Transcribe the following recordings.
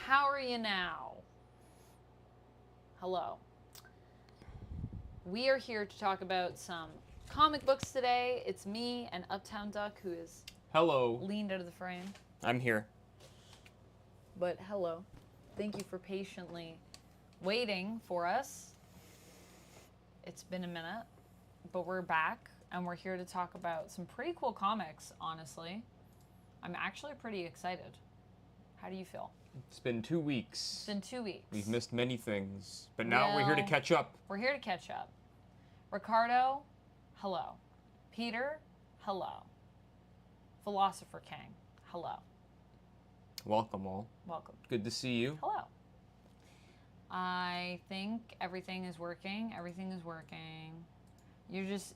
How are you now? Hello. We are here to talk about some comic books today. It's me and UptownDuck, who is leaned out of the frame. I'm here. But hello. Thank you for patiently waiting for us. It's been a minute, but we're back, and we're here to talk about some pretty cool comics, honestly. I'm actually pretty excited. How do you feel? It's been 2 weeks. It's been 2 weeks. We've missed many things, but now we're here to catch up. We're here to catch up. Ricardo, hello. Peter, hello. Philosopher King, hello. Welcome all. Welcome. Good to see you. Hello. I think everything is working. Everything is working.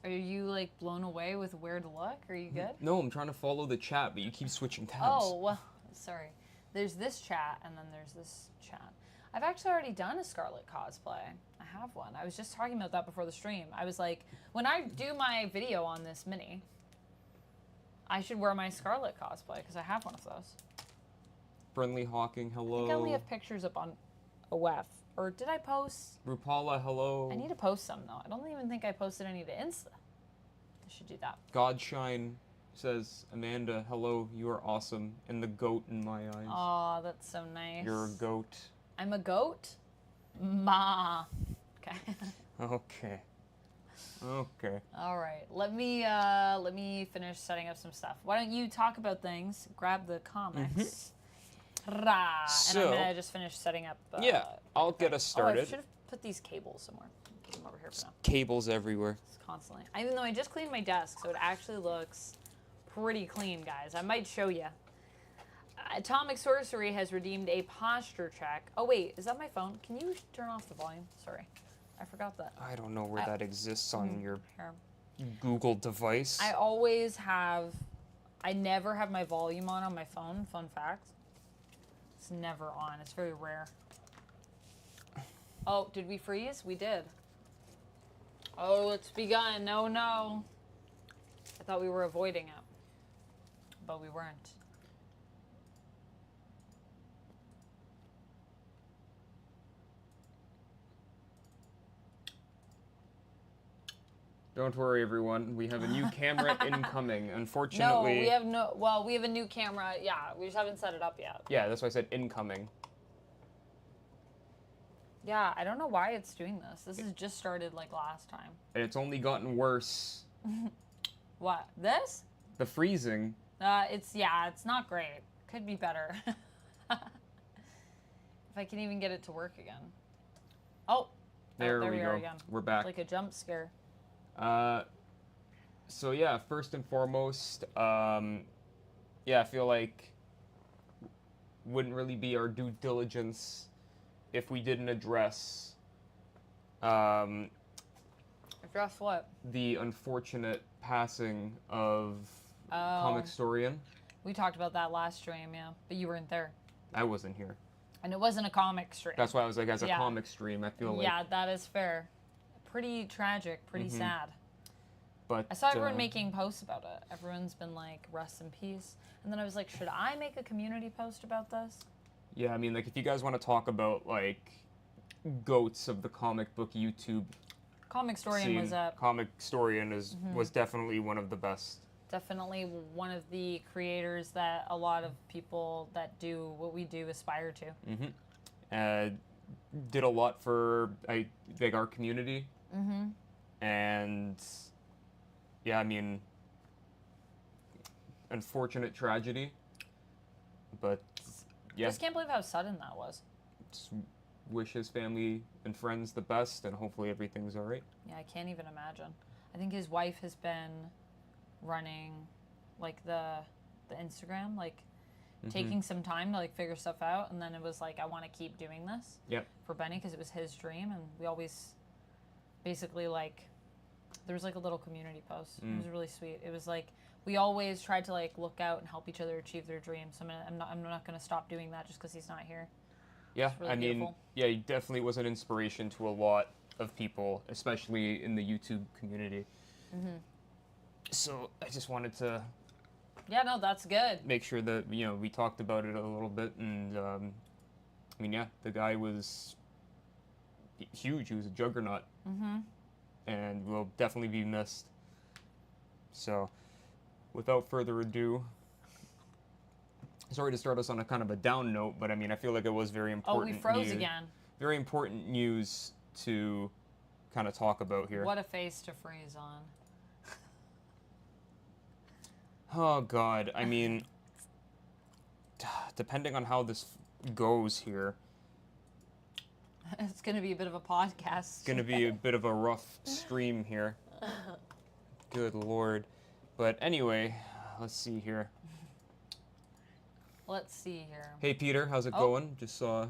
Are you like blown away with where to look? Are you good? No, I'm trying to follow the chat, but you keep switching tabs. Oh, well, sorry. There's this chat, and then there's this chat. I've actually already done a Scarlet cosplay. I have one. I was just talking about that before the stream. I was like, when I do my video on this mini, I should wear my Scarlet cosplay, because I have one of those. Friendly Hawking, hello. I think I only have pictures up on OF. Or did I post? Rupala, hello. I need to post some, though. I don't even think I posted any to Insta. I should do that. Godshine says, Amanda, hello, you are awesome, and the goat in my eyes. Aw, that's so nice. You're a goat. I'm a goat? Ma. Okay. Okay. Okay. All right. Let me finish setting up some stuff. Why don't you talk about things? Grab the comics. Rah. So, and I'm gonna just finish setting up. Yeah, I'll get us started. Oh, I should have put these cables somewhere. Put them over here for now. Cables everywhere. It's constantly. Even though I just cleaned my desk, so it actually looks pretty clean, guys. I might show you. Atomic Sorcery has redeemed a posture check. Oh wait, is that my phone? Can you turn off the volume? Sorry, I forgot that. I don't know where that exists on your Here. Google device. I always have. I never have my volume on my phone. Fun fact. It's never on. It's very rare. Oh, did we freeze? We did. Oh, it's begun. No, no. I thought we were avoiding it, but we weren't. Don't worry, everyone. We have a new camera incoming. Unfortunately... No, we have no... Well, we have a new camera. Yeah, we just haven't set it up yet. Yeah, that's why I said incoming. Yeah, I don't know why it's doing this. This has just started, like, last time. And it's only gotten worse. What? This? The freezing. It's not great. Could be better. If I can even get it to work again. Oh! There we are go. again. We're back. Like a jump scare. So yeah, first and foremost, yeah, I feel like wouldn't really be our due diligence if we didn't address Address what? the unfortunate passing of Comicstorian. We talked about that last stream, yeah, but you weren't there. I wasn't here. And it wasn't a comic stream. That's why I was like, as a comic stream, I feel like... Yeah, that is fair. Pretty tragic, pretty sad. But I saw everyone making posts about it. Everyone's been like, rest in peace. And then I was like, should I make a community post about this? Yeah, I mean, like, if you guys want to talk about, like, goats of the comic book YouTube Comicstorian was up. Comicstorian was definitely one of the best. Definitely one of the creators that a lot of people that do what we do aspire to. Did a lot for, like, our community. And, yeah, I mean, unfortunate tragedy. But, yeah. I just can't believe how sudden that was. Just wish his family and friends the best, and hopefully everything's all right. Yeah, I can't even imagine. I think his wife has been running, like, the Instagram, like, taking some time to, like, figure stuff out, and then it was like, I want to keep doing this for Benny, because it was his dream, and we always basically, like, there was, like, a little community post. It was really sweet. It was like, we always tried to, like, look out and help each other achieve their dreams. So I'm not going to stop doing that just because he's not here. Yeah, really I mean, beautiful. yeah, he definitely was an inspiration to a lot of people, especially in the YouTube community. So I just wanted to Yeah, no, that's good. make sure that, you know, we talked about it a little bit, and mean, yeah, the guy was huge. He was a juggernaut. Mm-hmm. And will definitely be missed. So, without further ado, sorry to start us on a kind of a down note, but I mean, I feel like it was very important. Oh, we froze again. Very important news to kind of talk about here. What a face to freeze on. Oh, God. I mean, depending on how this goes here, it's going to be a bit of a podcast. it's going to be a bit of a rough stream here. Good Lord. But anyway, let's see here. Let's see here. Hey, Peter, how's it going? Just saw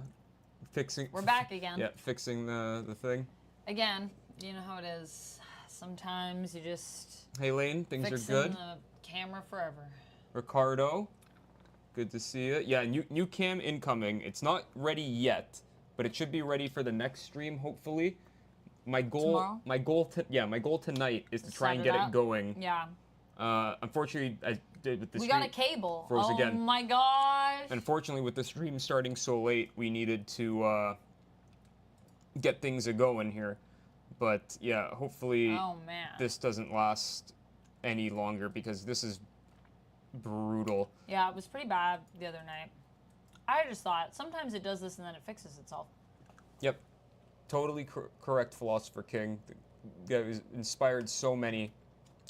fixing... We're back again. Yeah, fixing the thing. Again, you know how it is. Sometimes you just... Hey, Lane, things are good? Fixing the camera forever. Ricardo, good to see you. Yeah, new cam incoming. It's not ready yet, but it should be ready for the next stream, hopefully. My goal tonight is to try and get it going. Yeah. Unfortunately, I did with the we stream. got a cable. Froze oh again. My gosh. Unfortunately, with the stream starting so late, we needed to get things a-going here. But yeah, hopefully this doesn't last any longer because this is brutal. Yeah, it was pretty bad the other night. I just thought sometimes it does this and then it fixes itself. Yep. Totally correct, Philosopher King. The guy has inspired so many.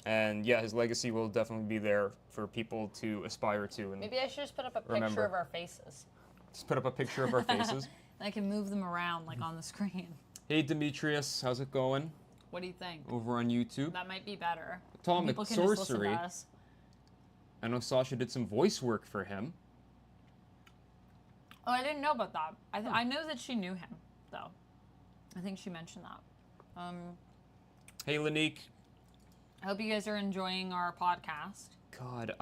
And yeah, his legacy will definitely be there for people to aspire to. And maybe I should just put up a picture of our faces. Just put up a picture of our faces. And I can move them around like on the screen. Hey, Demetrius, how's it going? What do you think? Over on YouTube. That might be better. Atomic People can Sorcery. just listen to us. I know Sasha did some voice work for him. Oh, I didn't know about that. I know that she knew him, though. I think she mentioned that. Hey, Lanique. I hope you guys are enjoying our podcast. God,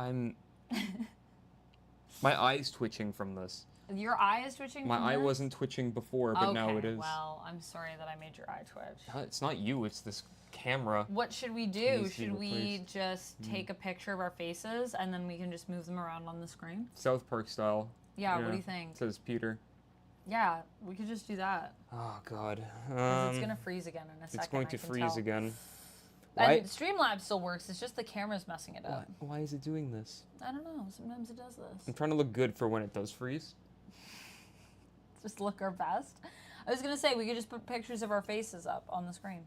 my eye's twitching from this. Your eye is twitching My from eye this? wasn't twitching before, but now it is. Well, I'm sorry that I made your eye twitch. It's not you, it's this camera. What should we do? Should we just take a picture of our faces and then we can just move them around on the screen? South Park style. Yeah, what do you think? Says Peter. Yeah, we could just do that. Oh, God. It's going to freeze again in a second. It's going to freeze again. And Streamlabs still works. It's just the camera's messing it up. Why is it doing this? I don't know. Sometimes it does this. I'm trying to look good for when it does freeze. Just look our best. I was going to say, we could just put pictures of our faces up on the screen.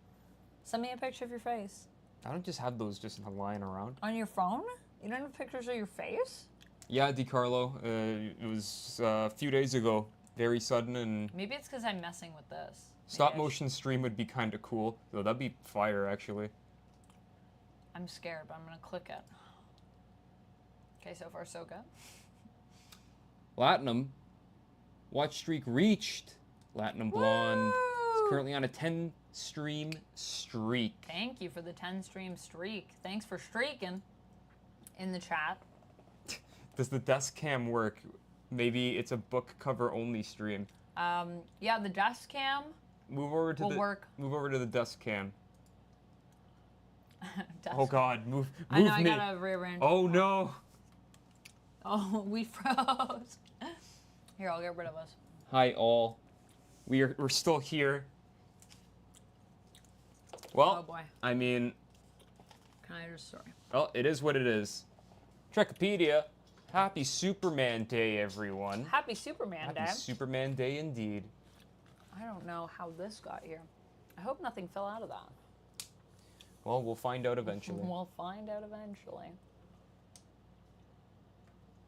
Send me a picture of your face. I don't just have those just lying around. On your phone? You don't have pictures of your face? Yeah, DiCarlo. It was a few days ago. Very sudden and... Maybe it's because I'm messing with this. Stop motion stream would be kind of cool. Though that'd be fire, actually. I'm scared, but I'm going to click it. Okay, so far so good. Latinum. Watch streak reached. Latinum Blonde is currently on a 10-stream streak. Thank you for the 10-stream streak. Thanks for streaking in the chat. Does the desk cam work? Maybe it's a book cover only stream. Yeah, the desk cam will work. Move over to the desk cam. Oh God, move I know, me. I gotta rearrange. Oh no. Oh, we froze. Here, I'll get rid of us. Hi all. We're still here. Well, oh boy. I mean, Can I just sorry. Well, it is what it is. Trekopedia, happy Superman Day, everyone. Happy Superman Day. Happy Superman Day indeed. I don't know how this got here. I hope nothing fell out of that. Well, we'll find out eventually. We'll find out eventually.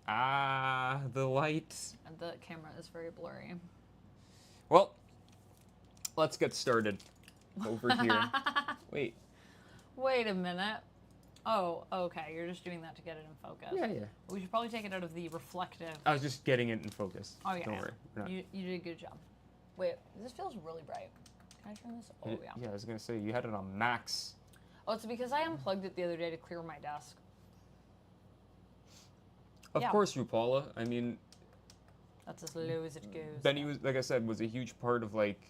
Ah, the light. And the camera is very blurry. Well, let's get started. Over here. Wait. Wait a minute. Oh, okay. You're just doing that to get it in focus. Yeah. We should probably take it out of the reflective. I was just getting it in focus. Oh, yeah. Don't worry. You did a good job. Wait, this feels really bright. Can I turn this? Oh, yeah. Yeah, I was going to say, you had it on max. Oh, it's because I unplugged it the other day to clear my desk. Of course, Rupala. I mean... That's as low as it goes. Benny, was, like I said, was a huge part of, like...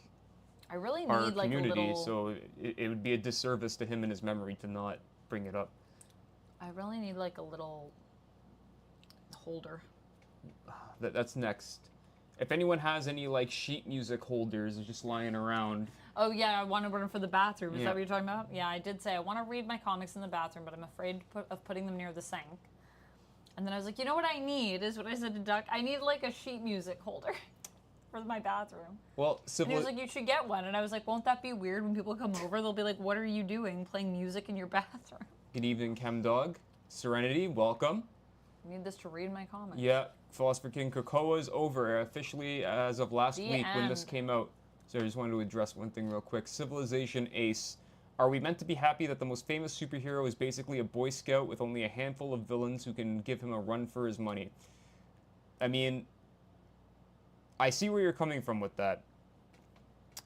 I really need, our like, community, a little... so it would be a disservice to him and his memory to not bring it up. I really need, like, a little holder. That's next. If anyone has any like sheet music holders just lying around. Oh yeah, I wanted one for the bathroom. Is that what you're talking about? Yeah, I did say I want to read my comics in the bathroom, but I'm afraid of putting them near the sink. And then I was like, you know what I need is what I said to Duck. I need like a sheet music holder for my bathroom. Well, and he was like, you should get one. And I was like, won't that be weird when people come over? They'll be like, what are you doing, playing music in your bathroom? Good evening, Chemdog. Serenity, welcome. I need this to read my comics. Yeah, Philosopher King Cocoa is over officially as of last week when this came out. So I just wanted to address one thing real quick. Civilization Ace. Are we meant to be happy that the most famous superhero is basically a Boy Scout with only a handful of villains who can give him a run for his money? I mean, I see where you're coming from with that.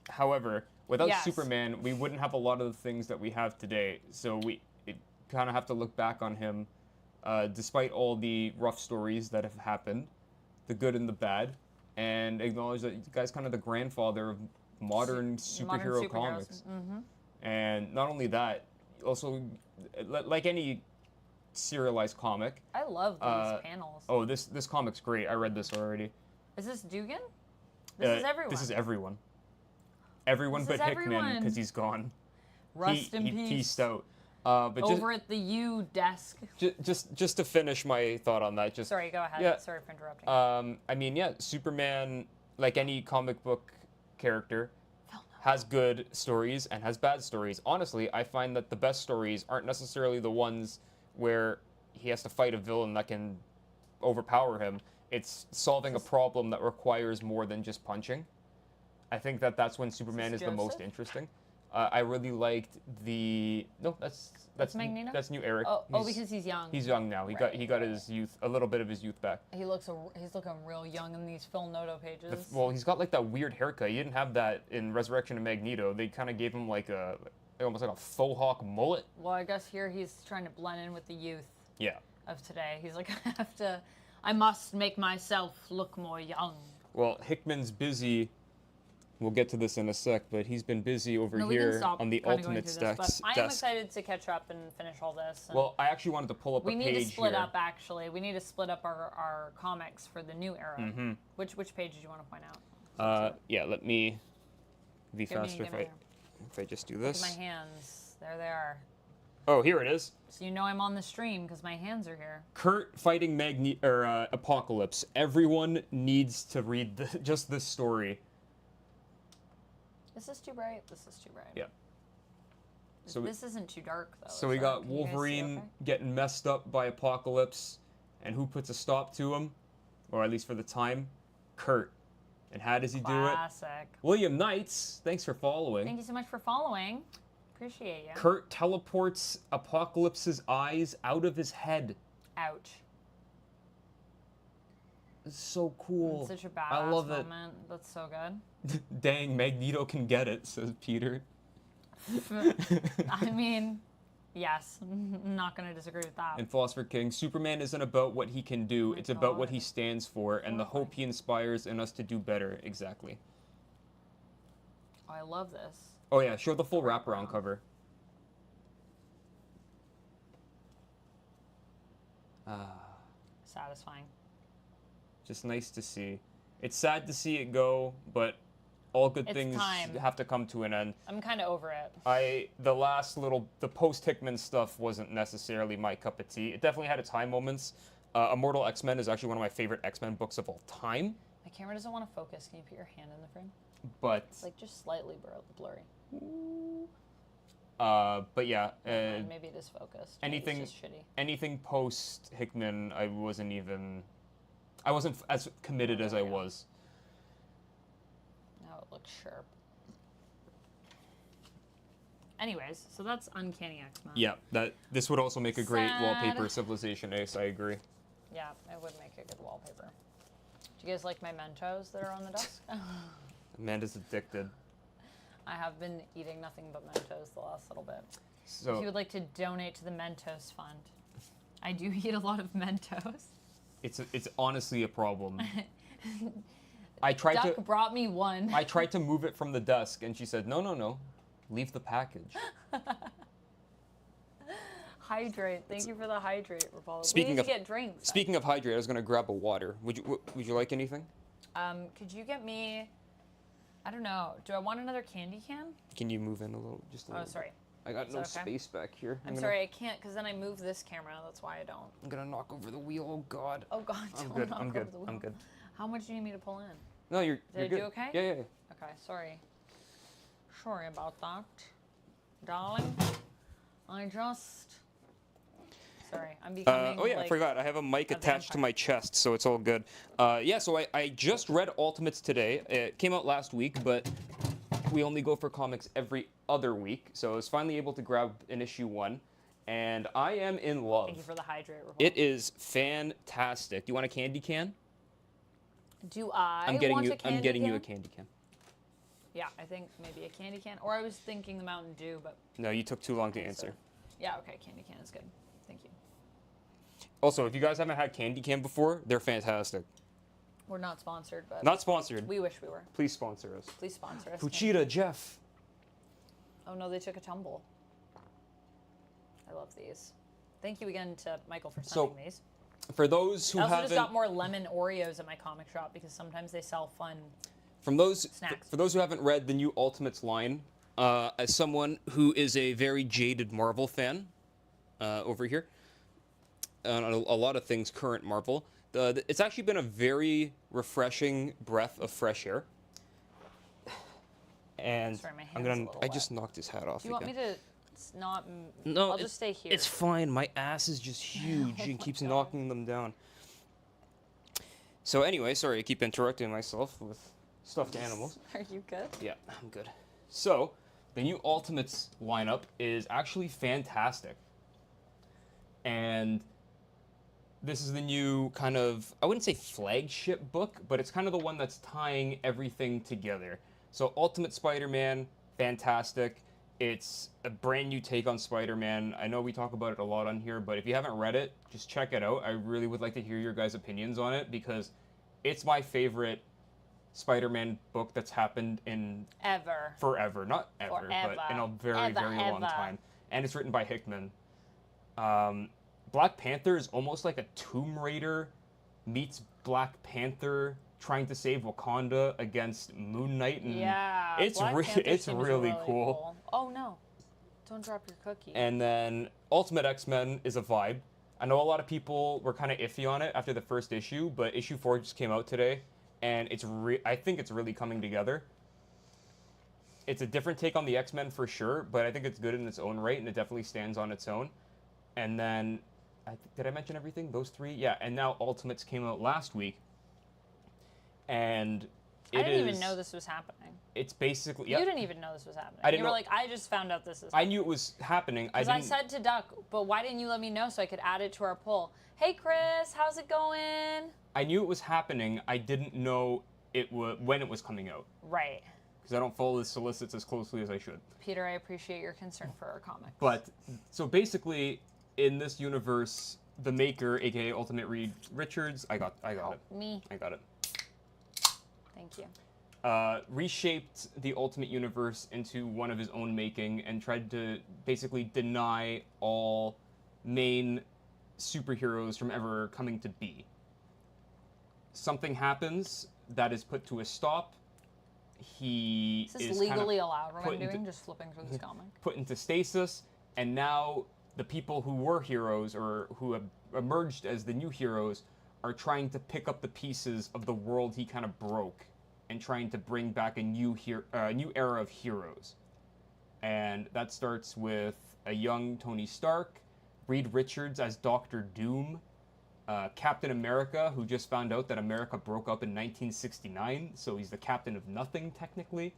However, without Superman, we wouldn't have a lot of the things that we have today. So we kind of have to look back on him, despite all the rough stories that have happened, the good and the bad, and acknowledge that the guy's kind of the grandfather of modern superhero comics. Mm-hmm. And not only that, also, like any serialized comic. I love these panels. Oh, this comic's great. I read this already. Is this Dugan? This is everyone. This is everyone. Everyone but Hickman, because he's gone. Rest in peace. He pieced out. But over at the U desk. Just to finish my thought on that. Sorry, go ahead. Yeah, sorry for interrupting. I mean, yeah, Superman, like any comic book character, has good stories and has bad stories. Honestly, I find that the best stories aren't necessarily the ones where he has to fight a villain that can overpower him. It's solving a problem that requires more than just punching. I think that that's when Superman is the most interesting. I really liked the that's Magneto? That's New Eric. Oh, because he's young. He's young now. He got his youth, a little bit of his youth back. He's looking real young in these Phil Noto pages. Well, he's got like that weird haircut. He didn't have that in Resurrection of Magneto. They kind of gave him like almost like a faux hawk mullet. Well, I guess here he's trying to blend in with the youth. Yeah. Of today, he's like, I must make myself look more young. Well, Hickman's busy. We'll get to this in a sec, but he's been busy over here on the Ultimate Stacks. I am excited to catch up and finish all this. Well, I actually wanted to pull up a page here. We need to split up, actually. We need to split up our comics for the new era. Mm-hmm. Which page did you want to point out? Yeah, let me be faster if I just do this. Look at my hands. There they are. Oh, here it is. So you know I'm on the stream because my hands are here. Kurt fighting Apocalypse. Everyone needs to read just this story. Is this too bright? This is too bright. Yeah. So this isn't too dark, though. So we got Wolverine getting messed up by Apocalypse, and who puts a stop to him? Or at least for the time, Kurt. And how does he do it? Classic. William Knights, thanks for following. Thank you so much for following. Appreciate you. Kurt teleports Apocalypse's eyes out of his head. Ouch. It's so cool. It's such a badass moment. That's so good. Dang, Magneto can get it, says Peter. I mean, yes. I'm not going to disagree with that. And Philosopher King, Superman isn't about what he can do. It's about what he stands for and the hope he inspires in us to do better. Exactly. Oh, I love this. Oh, yeah. Show the full wraparound cover. Satisfying. Just nice to see. It's sad to see it go, but all good things have to come to an end. I'm kind of over it. The post-Hickman stuff wasn't necessarily my cup of tea. It definitely had its high moments. Immortal X-Men is actually one of my favorite X-Men books of all time. My camera doesn't want to focus. Can you put your hand in the frame? But it's like just slightly blurry. But yeah. Maybe it is focused. Anything, it's just shitty. Anything post-Hickman, I wasn't as committed as I was. Now it looks sharp. Anyways, so that's Uncanny X-Men. Yeah, this would also make a great wallpaper, Civilization Ace, I agree. Yeah, it would make a good wallpaper. Do you guys like my Mentos that are on the desk? Amanda's addicted. I have been eating nothing but Mentos the last little bit. So, if you would like to donate to the Mentos Fund, I do eat a lot of Mentos. It's honestly a problem. Duck brought me one. I tried to move it from the desk, and she said, no, leave the package. Hydrate. Thank you for the hydrate, Rapallo. We need to get drinks. Speaking of hydrate, I was going to grab a water. Would you like anything? Could you get me, I don't know, do I want another candy can? Can you move in a little, just a little? Oh, sorry. I got no space back here. I'm sorry, I can't, because then I move this camera. That's why I don't. I'm gonna knock over the wheel. Oh God. Oh God, I'm good. I'm good. I'm good. How much do you need me to pull in? No, you're Did I good. do okay? Yeah. Okay, sorry. Sorry about that, darling. Sorry, I'm becoming. Oh yeah, I forgot. I have a mic attached to my chest, so it's all good. Yeah, so I just read Ultimates today. It came out last week, but we only go for comics every other week, so I was finally able to grab an issue 1, and I am in love. Thank you for the hydrate report. It is fantastic. Do you want a candy can? Do I I'm getting want you. a candy I'm getting can? you a candy can. Yeah, I think maybe a candy can, or I was thinking the Mountain Dew, but. No, you took too long to answer. Yeah, okay, candy can is good. Thank you. Also, if you guys haven't had candy can before, they're fantastic. We're not sponsored, but. Not sponsored. We wish we were. Please sponsor us. Please sponsor us. Fuchida, Jeff. Oh no, they took a tumble. I love these. Thank you again to Michael for sending these. For those who haven't... I also just got more lemon Oreos at my comic shop because sometimes they sell fun snacks. For those who haven't read the new Ultimates line, as someone who is a very jaded Marvel fan over here, a lot of things current Marvel, it's actually been a very refreshing breath of fresh air. And sorry, my hand's I just knocked his hat off. Do you want me to not? No, I'll just stay here. It's fine. My ass is just huge and keeps knocking them down. So anyway, sorry, I keep interrupting myself with stuffed animals. Are you good? Yeah, I'm good. So, the new Ultimates lineup is actually fantastic. And this is the new kind of, I wouldn't say flagship book, but it's kind of the one that's tying everything together. So Ultimate Spider-Man, fantastic. It's a brand new take on Spider-Man. I know we talk about it a lot on here, but if you haven't read it, just check it out. I really would like to hear your guys' opinions on it because it's my favorite Spider-Man book that's happened in... Forever. Not ever, but in a very, very long time. And it's written by Hickman. Black Panther is almost like a Tomb Raider meets Black Panther trying to save Wakanda against Moon Knight, and it's really cool. Oh no, don't drop your cookie. And then Ultimate X-Men is a vibe. I know a lot of people were kind of iffy on it after the first issue, but issue 4 just came out today, and I think it's really coming together. It's a different take on the X-Men for sure, but I think it's good in its own right, and it definitely stands on its own. And then, did I mention everything? Those 3? Yeah, and now Ultimates came out last week. And I didn't even know this was happening. It's basically... You didn't even know this was happening. You were like, I just found out this is I happening. knew it was happening. Because I said to Duck, but why didn't you let me know so I could add it to our poll? Hey, Chris, how's it going? I knew it was happening. I didn't know when it was coming out. Right. Because I don't follow the solicits as closely as I should. Peter, I appreciate your concern for our comics. But, so basically, in this universe, the maker, aka Ultimate Reed Richards, I got it. Me. I got it. Thank you. Reshaped the Ultimate Universe into one of his own making and tried to basically deny all main superheroes from ever coming to be. Something happens that is put to a stop. Is this legally allowed what I'm doing? Just flipping through this comic? Put into stasis, and now the people who were heroes or who have emerged as the new heroes are trying to pick up the pieces of the world he kind of broke and trying to bring back a new era of heroes. And that starts with a young Tony Stark, Reed Richards as Doctor Doom, Captain America, who just found out that America broke up in 1969, so he's the captain of nothing, technically.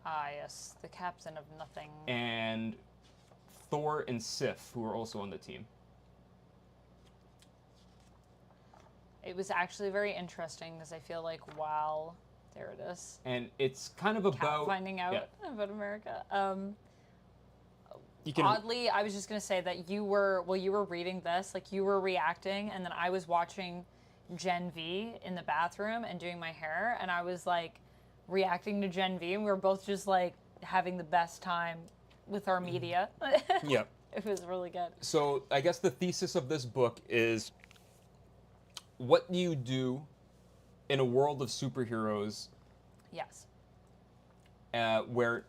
Ah, yes, the captain of nothing. And Thor and Sif, who are also on the team. It was actually very interesting because I feel like there it is. And it's kind of about finding out about America. Oddly, I was just gonna say that you were reading this, like you were reacting, and then I was watching Gen V in the bathroom and doing my hair, and I was like reacting to Gen V, and we were both just like having the best time with our media. Yeah. It was really good. So I guess the thesis of this book is, what do you do in a world of superheroes. Yes. Where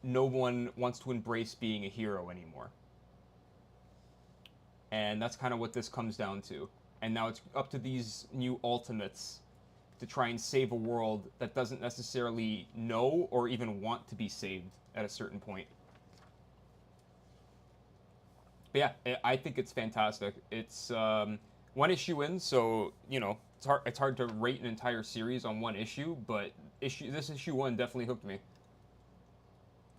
no one wants to embrace being a hero anymore. And that's kind of what this comes down to. And now it's up to these new Ultimates to try and save a world that doesn't necessarily know or even want to be saved at a certain point. But yeah, I think it's fantastic. It's one issue in, so, you know, it's hard to rate an entire series on one issue, but this issue 1 definitely hooked me.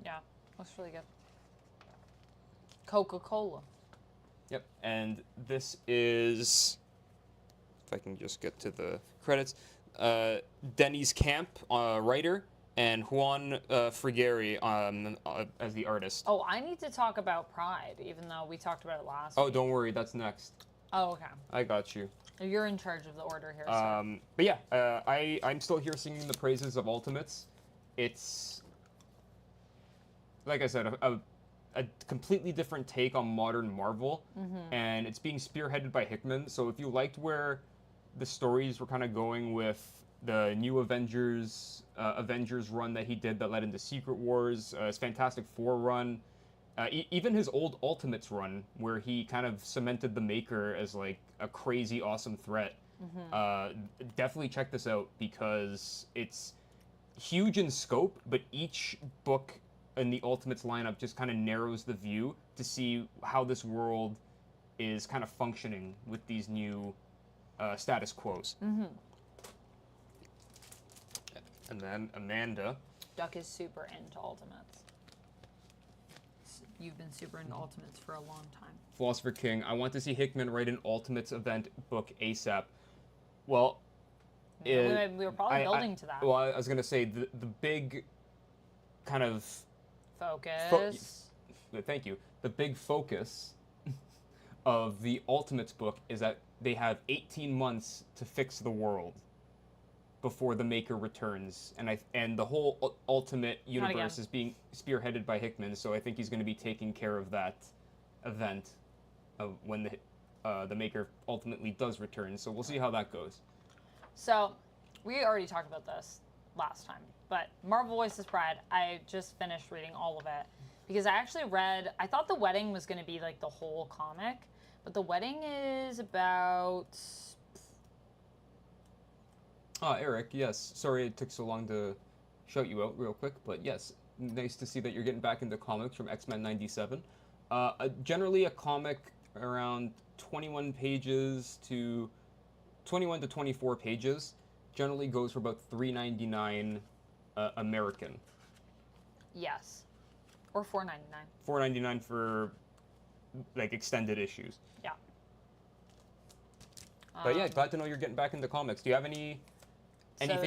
Yeah, looks really good. Coca-Cola. Yep, and this is, if I can just get to the credits, Denny's Camp, writer, and Juan Frigeri as the artist. Oh, I need to talk about Pride, even though we talked about it last week. week. Don't worry, that's next. Oh, okay. I got you. You're in charge of the order here, sir. But yeah, I'm still here singing the praises of Ultimates. It's, like I said, a completely different take on modern Marvel, and it's being spearheaded by Hickman. So if you liked where the stories were kind of going with the new Avengers run that he did that led into Secret Wars, his Fantastic Four run, even his old Ultimates run, where he kind of cemented the Maker as like a crazy awesome threat. Definitely check this out because it's huge in scope, but each book in the Ultimates lineup just kind of narrows the view to see how this world is kind of functioning with these new status quos. And then Amanda. Duck is super into Ultimates. You've been super into Ultimates for a long time. Philosopher King, I want to see Hickman write an Ultimates event book ASAP. Well, we were probably building to that. Well, I was going to say the big kind of focus. Thank you. The big focus of the Ultimates book is that they have 18 months to fix the world before the Maker returns, and the whole Ultimate universe is being spearheaded by Hickman. So I think he's going to be taking care of that event of when the Maker ultimately does return. So we'll see how that goes. So we already talked about this last time, but Marvel vs. Pride, I just finished reading all of it because I actually read, I thought the wedding was going to be like the whole comic, but the wedding is about... Eric, yes. Sorry it took so long to shout you out real quick, but yes, nice to see that you're getting back into comics from X-Men 97. Generally a comic around 21 to 24 pages generally goes for about $3.99 American. Yes. Or $4.99. $4.99 for like extended issues. Yeah. But yeah, glad to know you're getting back into comics. Do you have anything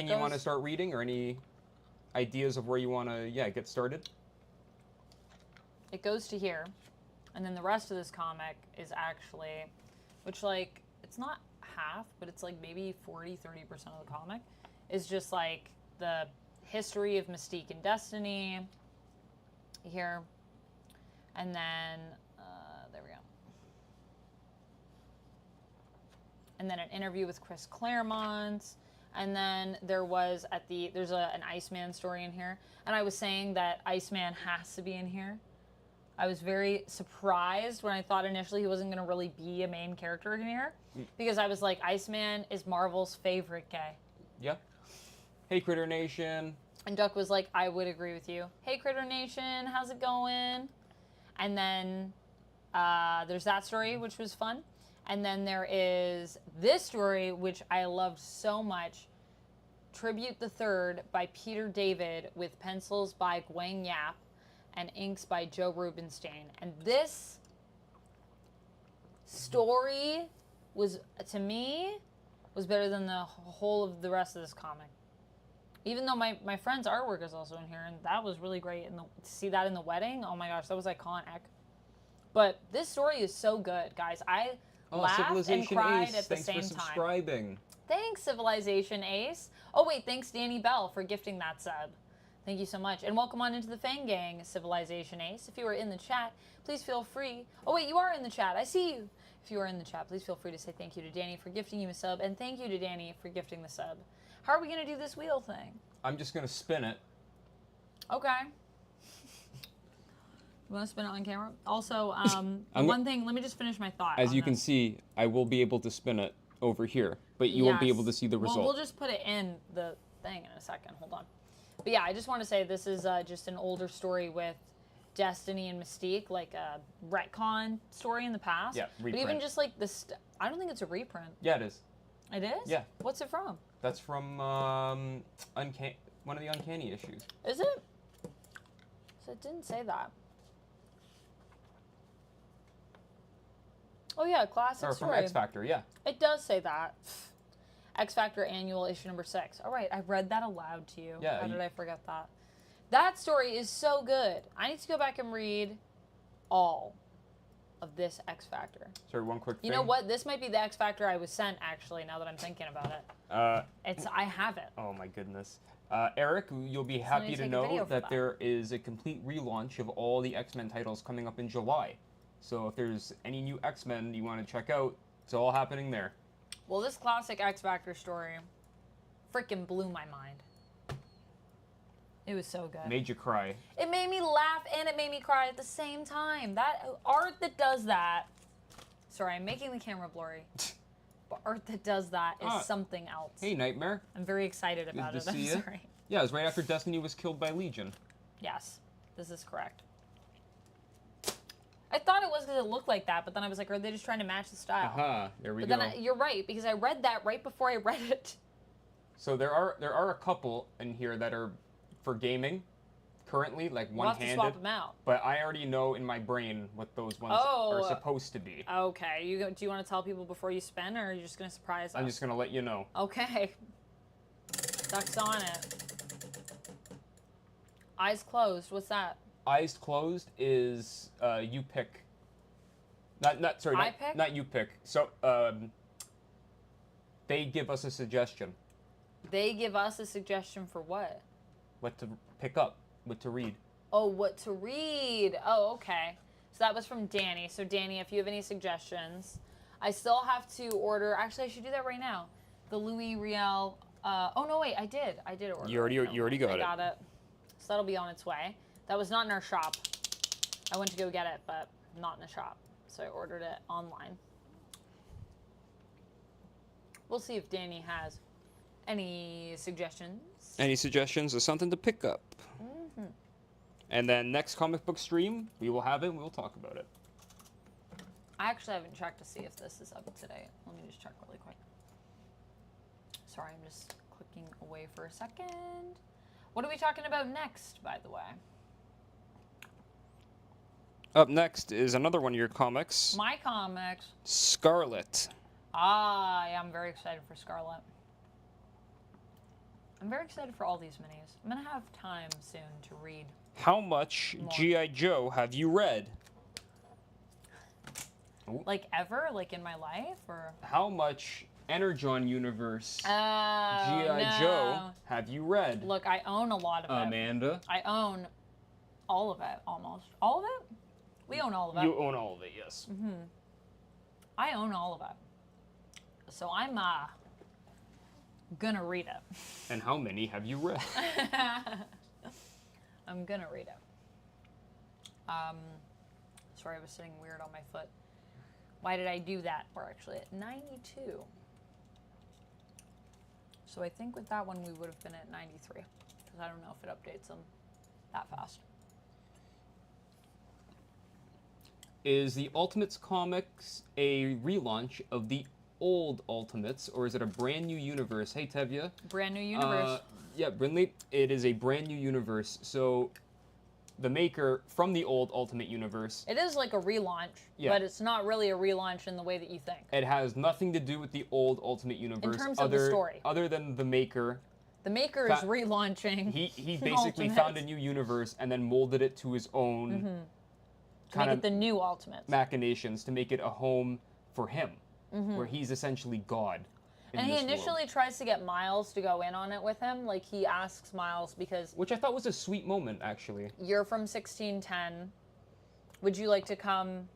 you want to start reading or any ideas of where you want to get started? It goes to here. And then the rest of this comic is actually, which like, it's not half, but it's like maybe 40-30% of the comic, is just like the history of Mystique and Destiny here. And then, there we go. And then an interview with Chris Claremont. And then there's an Iceman story in here. And I was saying that Iceman has to be in here. I was very surprised when I thought initially he wasn't going to really be a main character in here. Because I was like, Iceman is Marvel's favorite guy. Yeah. Hey, Critter Nation. And Duck was like, I would agree with you. Hey, Critter Nation, how's it going? And then there's that story, which was fun. And then there is this story, which I loved so much, Tribute the Third by Peter David with pencils by Gwang Yap and inks by Joe Rubinstein. And this story was, to me, was better than the whole of the rest of this comic. Even though my friend's artwork is also in here, and that was really great. And to see that in the wedding, oh my gosh, that was iconic. But this story is so good, guys. I laughed and cried at the same time. Thanks for subscribing. Thanks, Civilization Ace. Oh wait, thanks Danny Bell for gifting that sub. Thank you so much. And welcome on into the Fang Gang, Civilization Ace. If you are in the chat, please feel free. Oh wait, you are in the chat. I see you. If you are in the chat, please feel free to say thank you to Danny for gifting you a sub. And thank you to Danny for gifting the sub. How are we going to do this wheel thing? I'm just going to spin it. Okay. You want to spin it on camera? Also, one thing, let me just finish my thought. As you can see, I will be able to spin it over here, but you won't be able to see the result. Well, we'll just put it in the thing in a second. Hold on. But yeah, I just want to say this is just an older story with Destiny and Mystique, like a retcon story in the past. Yeah, reprint. But even just like this, I don't think it's a reprint. Yeah, it is. It is? Yeah. What's it from? That's from one of the Uncanny issues. Is it? So it didn't say that. Oh yeah, classic or story. From X Factor, yeah. It does say that. X Factor Annual issue number 6. All right, I read that aloud to you. Yeah. How did I forget that? That story is so good. I need to go back and read all of this X Factor. Sorry, one quick thing. You know what? This might be the X Factor I was sent, actually, now that I'm thinking about it. I have it. Oh my goodness. Eric, you'll be happy to know that there is a complete relaunch of all the X-Men titles coming up in July. So if there's any new X-Men you want to check out, it's all happening there. Well, this classic X Factor story freaking blew my mind. It was so good. Made you cry. It made me laugh and it made me cry at the same time. That art that does that. Sorry, I'm making the camera blurry. But art that does that is something else. Hey, Nightmare. I'm very excited about it. I'm sorry. Yeah, it was right after Destiny was killed by Legion. Yes, this is correct. I thought it was because it looked like that, but then I was like, are they just trying to match the style? Aha, there we go. But then you're right, because I read that right before I read it. So there are a couple in here that are for gaming currently, like one-handed. We'll have to swap them out. But I already know in my brain what those ones are supposed to be. Okay. Do you want to tell people before you spin, or are you just going to surprise us? I'm just going to let you know. Okay. Duck's on it. Eyes closed. What's that? Eyes closed is you pick. Not you pick. So they give us a suggestion. They give us a suggestion for what? What to pick up, what to read. Oh, what to read. Oh, okay. So that was from Danny. So Danny, if you have any suggestions, I still have to order. Actually, I should do that right now. The Louis Riel. Oh no, wait, I did order. You already got it. I got it. So that'll be on its way. That was not in our shop. I went to go get it, but not in the shop. So I ordered it online. We'll see if Danny has any suggestions. Any suggestions of something to pick up. Mm-hmm. And then next comic book stream, we will have it and we'll talk about it. I actually haven't checked to see if this is up today. Let me just check really quick. Sorry, I'm just clicking away for a second. What are we talking about next, by the way? Up next is another one of your comics. My comics. Scarlet. Ah, yeah, I'm very excited for Scarlet. I'm very excited for all these minis. I'm going to have time soon to read. How much G.I. Joe have you read? Like ever? Like in my life? Or how much Energon Universe G.I. Joe have you read? Look, I own a lot of it. Amanda? I own all of it, almost. All of it? We own all of it. You own all of it, yes. Mm-hmm. I own all of it. So I'm gonna read it. And how many have you read? I'm gonna read it. Sorry, I was sitting weird on my foot. Why did I do that? We're actually at 92. So I think with that one we would have been at 93. Because I don't know if it updates them that fast. Is the Ultimates comics a relaunch of the old Ultimates, or is it a brand new universe? Hey, Tevya. Brand new universe. Yeah, Brindley, it is a brand new universe. So the maker from the old Ultimate universe. It is like a relaunch, but it's not really a relaunch in the way that you think. It has nothing to do with the old Ultimate universe. In terms of the story. Other than the maker. The maker is relaunching. He basically found a new universe and then molded it to his own. Mm-hmm. To make it the new Ultimates. Machinations to make it a home for him, where he's essentially God. And he initially tries to get Miles to go in on it with him. Like, he asks Miles because... Which I thought was a sweet moment, actually. You're from 1610. Would you like to come,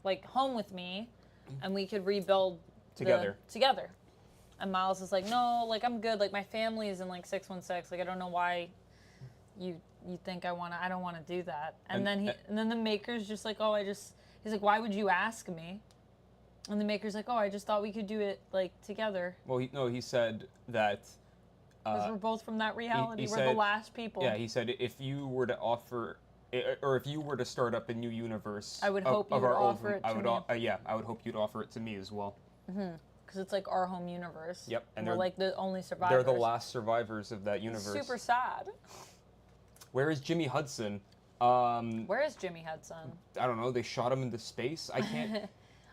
like, home with me? And we could rebuild... Together. Together. And Miles is like, no, like, I'm good. Like, my family is in, like, 616. Like, I don't know why you think I don't want to do that. And then the maker's just like, oh, he's like, why would you ask me? And the maker's like, oh, I just thought we could do it, like, together. Well, he said that... Because we're both from that reality. We're the last people. Yeah, he said if you were to offer... Or if you were to start up a new universe... I would hope you would offer it to me. Yeah, I would hope you'd offer it to me as well. Mm-hmm. Because it's, like, our home universe. Yep. And we're, like, the only survivors. They're the last survivors of that universe. Super sad. Where is Jimmy Hudson? Where is Jimmy Hudson? I don't know. They shot him into space. I can't...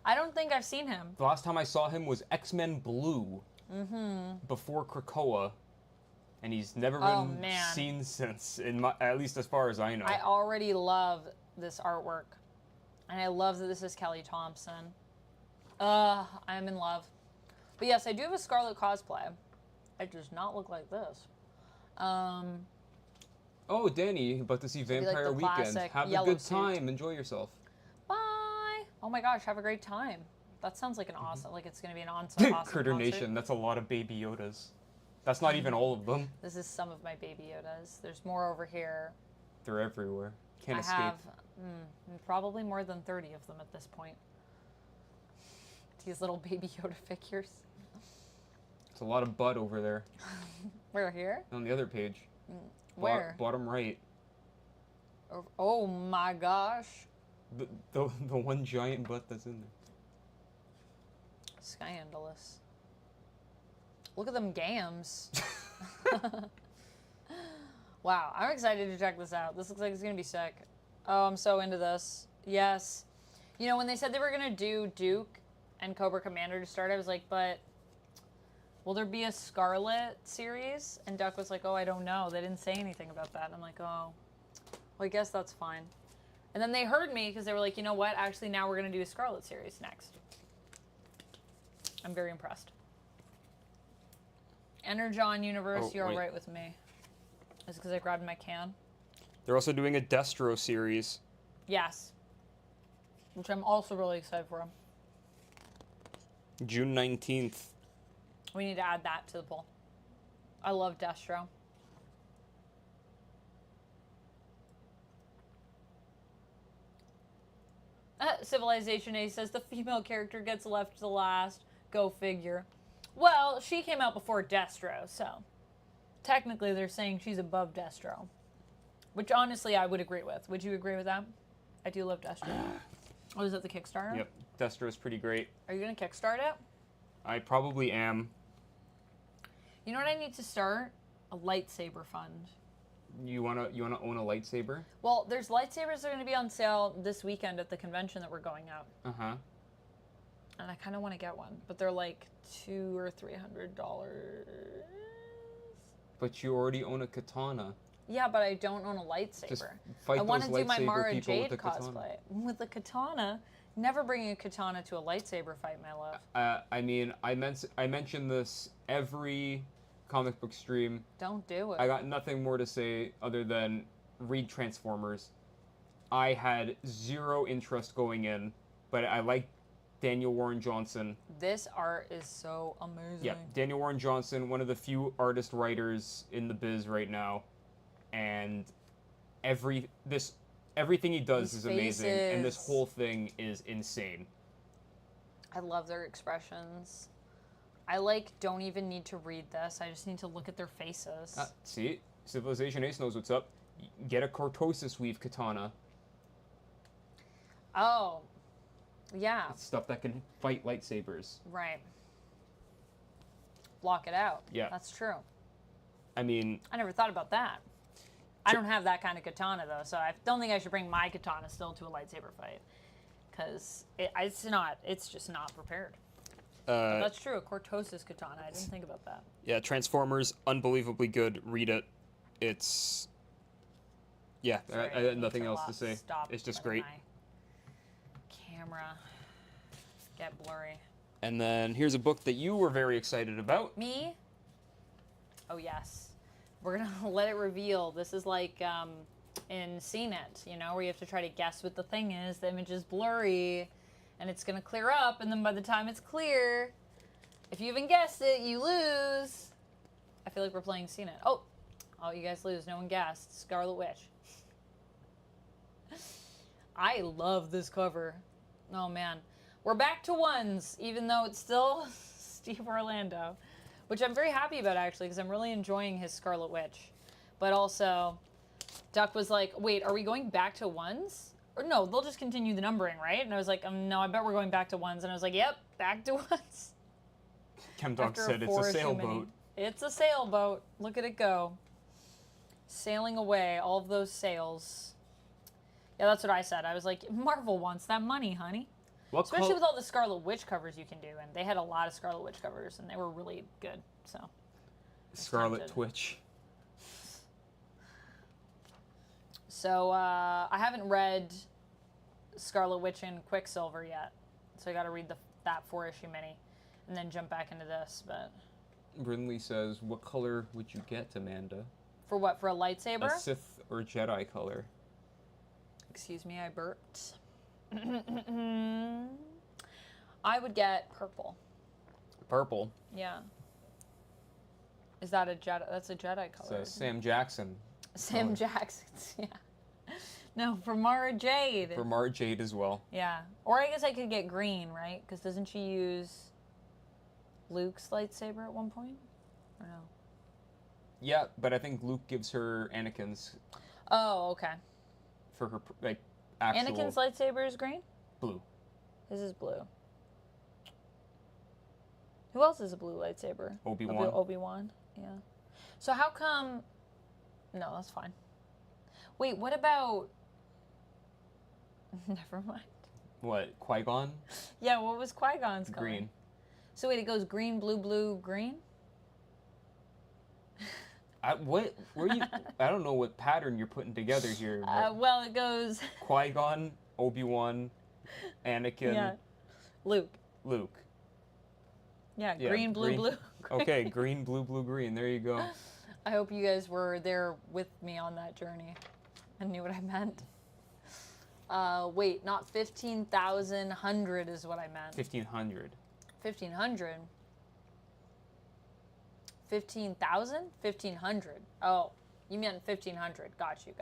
I don't think I've seen him. The last time I saw him was X-Men Blue. Mm-hmm. Before Krakoa. And he's never been seen since, at least as far as I know. I already love this artwork. And I love that this is Kelly Thompson. I'm in love. But yes, I do have a Scarlet cosplay. It does not look like this. Oh, Danny, about to see Vampire Weekend. Have a good time. Enjoy yourself. Bye. Oh my gosh, have a great time. That sounds like an awesome, like it's going to be an awesome Critter concert. Nation, that's a lot of Baby Yodas. That's not even all of them. This is some of my Baby Yodas. There's more over here. They're everywhere. Can't escape. I have probably more than 30 of them at this point. These little Baby Yoda figures. It's a lot of butt over there. Where, here? On the other page. Where? Bottom right. Oh my gosh. The one giant butt that's in there. Scandalous. Look at them gams. Wow, I'm excited to check this out. This looks like it's going to be sick. Oh, I'm so into this. Yes. You know, when they said they were going to do Duke and Cobra Commander to start, I was like, but will there be a Scarlet series? And Duck was like, oh, I don't know. They didn't say anything about that. And I'm like, oh, well, I guess that's fine. And then they heard me because they were like, you know what? Actually, now we're going to do a Scarlet series next. I'm very impressed. Energon Universe, you're all right with me. Is it because I grabbed my can? They're also doing a Destro series. Yes. Which I'm also really excited for. June 19th. We need to add that to the poll. I love Destro. Civilization A says the female character gets left to last. Go figure. Well, she came out before Destro, so technically they're saying she's above Destro. Which honestly I would agree with. Would you agree with that? I do love Destro. Oh, is that the Kickstarter? Yep, Destro's pretty great. Are you going to Kickstart it? I probably am. You know what I need to start? A lightsaber fund. You wanna own a lightsaber? Well, there's lightsabers that are going to be on sale this weekend at the convention that we're going out. Uh-huh. And I kind of want to get one, but they're like $200 or $300. But you already own a katana. Yeah, but I don't own a lightsaber. Just fight I want to do my lightsaber Mara people Jade with a katana. cosplay. With a katana? Never bringing a katana to a lightsaber fight, my love. I mean, I mention this every comic book stream. Don't do it. I got nothing more to say other than read Transformers. I had zero interest going in, but I like Daniel Warren Johnson. This art is so amazing. Yeah, Daniel Warren Johnson, one of the few artist writers in the biz right now, and everything he does is amazing, and this whole thing is insane. I love their expressions. I don't even need to read this. I just need to look at their faces. See, Civilization Ace knows what's up. Get a Cortosis weave katana. Oh. Yeah. It's stuff that can fight lightsabers. Right. Block it out. Yeah. That's true. I mean... I never thought about that. I don't have that kind of katana, though, so I don't think I should bring my katana still to a lightsaber fight. Because it's just not prepared. But that's true, a Cortosis katana. I didn't think about that. Yeah, Transformers, unbelievably good. Read it. It's... Yeah, Sorry, I had nothing else to say. It's just great. Camera get blurry. And then here's a book that you were very excited about. Me? Oh, yes. We're going to let it reveal. This is like in CNET, you know, where you have to try to guess what the thing is. The image is blurry, and it's going to clear up, and then by the time it's clear, If you even guessed it, you lose. I feel like we're playing CNET. Oh, you guys lose. No one guessed. Scarlet Witch. I love this cover. Oh, man. We're back to ones, even though it's still Steve Orlando, which I'm very happy about, actually, because I'm really enjoying his Scarlet Witch. But also, Duck was like, wait, are we going back to ones? Or no, they'll just continue the numbering, right? And I was like, no, I bet we're going back to ones. And I was like, yep, back to ones. ChemDog said it's a sailboat. It's a sailboat. Look at it go. Sailing away, all of those sails. Yeah, that's what I said. I was like, Marvel wants that money, honey. Especially with all the Scarlet Witch covers you can do. And they had a lot of Scarlet Witch covers, and they were really good. So Scarlet Twitch. So I haven't read Scarlet Witch and Quicksilver yet. So I got to read that 4-issue mini and then jump back into this. But Brindley says, what color would you get, Amanda? For what? For a lightsaber? A Sith or Jedi color. Excuse me, I burped. I would get purple. Purple? Yeah. Is that a Jedi? That's a Jedi color. It's Sam Jackson. Sam Jackson, yeah. No, for Mara Jade. For Mara Jade as well. Yeah. Or I guess I could get green, right? Because doesn't she use Luke's lightsaber at one point? Or no? Yeah, but I think Luke gives her Anakin's. Oh, okay. For her, like, actual... Anakin's lightsaber is green? Blue. His is blue. Who else is a blue lightsaber? Obi-Wan. Obi-Wan, yeah. So how come... No, that's fine. Wait, what about... Never mind. What, Qui-Gon? Yeah, what was Qui-Gon's color? Green. So wait, it goes green, blue, blue, green? I don't know what pattern you're putting together here. Well, it goes... Qui-Gon, Obi-Wan, Anakin... Yeah. Luke. Yeah, green, blue, blue. Green. Okay, green, blue, blue, green. There you go. I hope you guys were there with me on that journey and knew what I meant. Wait, not 15,100 is what I meant. 1,500. 1,500? 15,000? 1,500. Oh, you meant 1,500. Got you.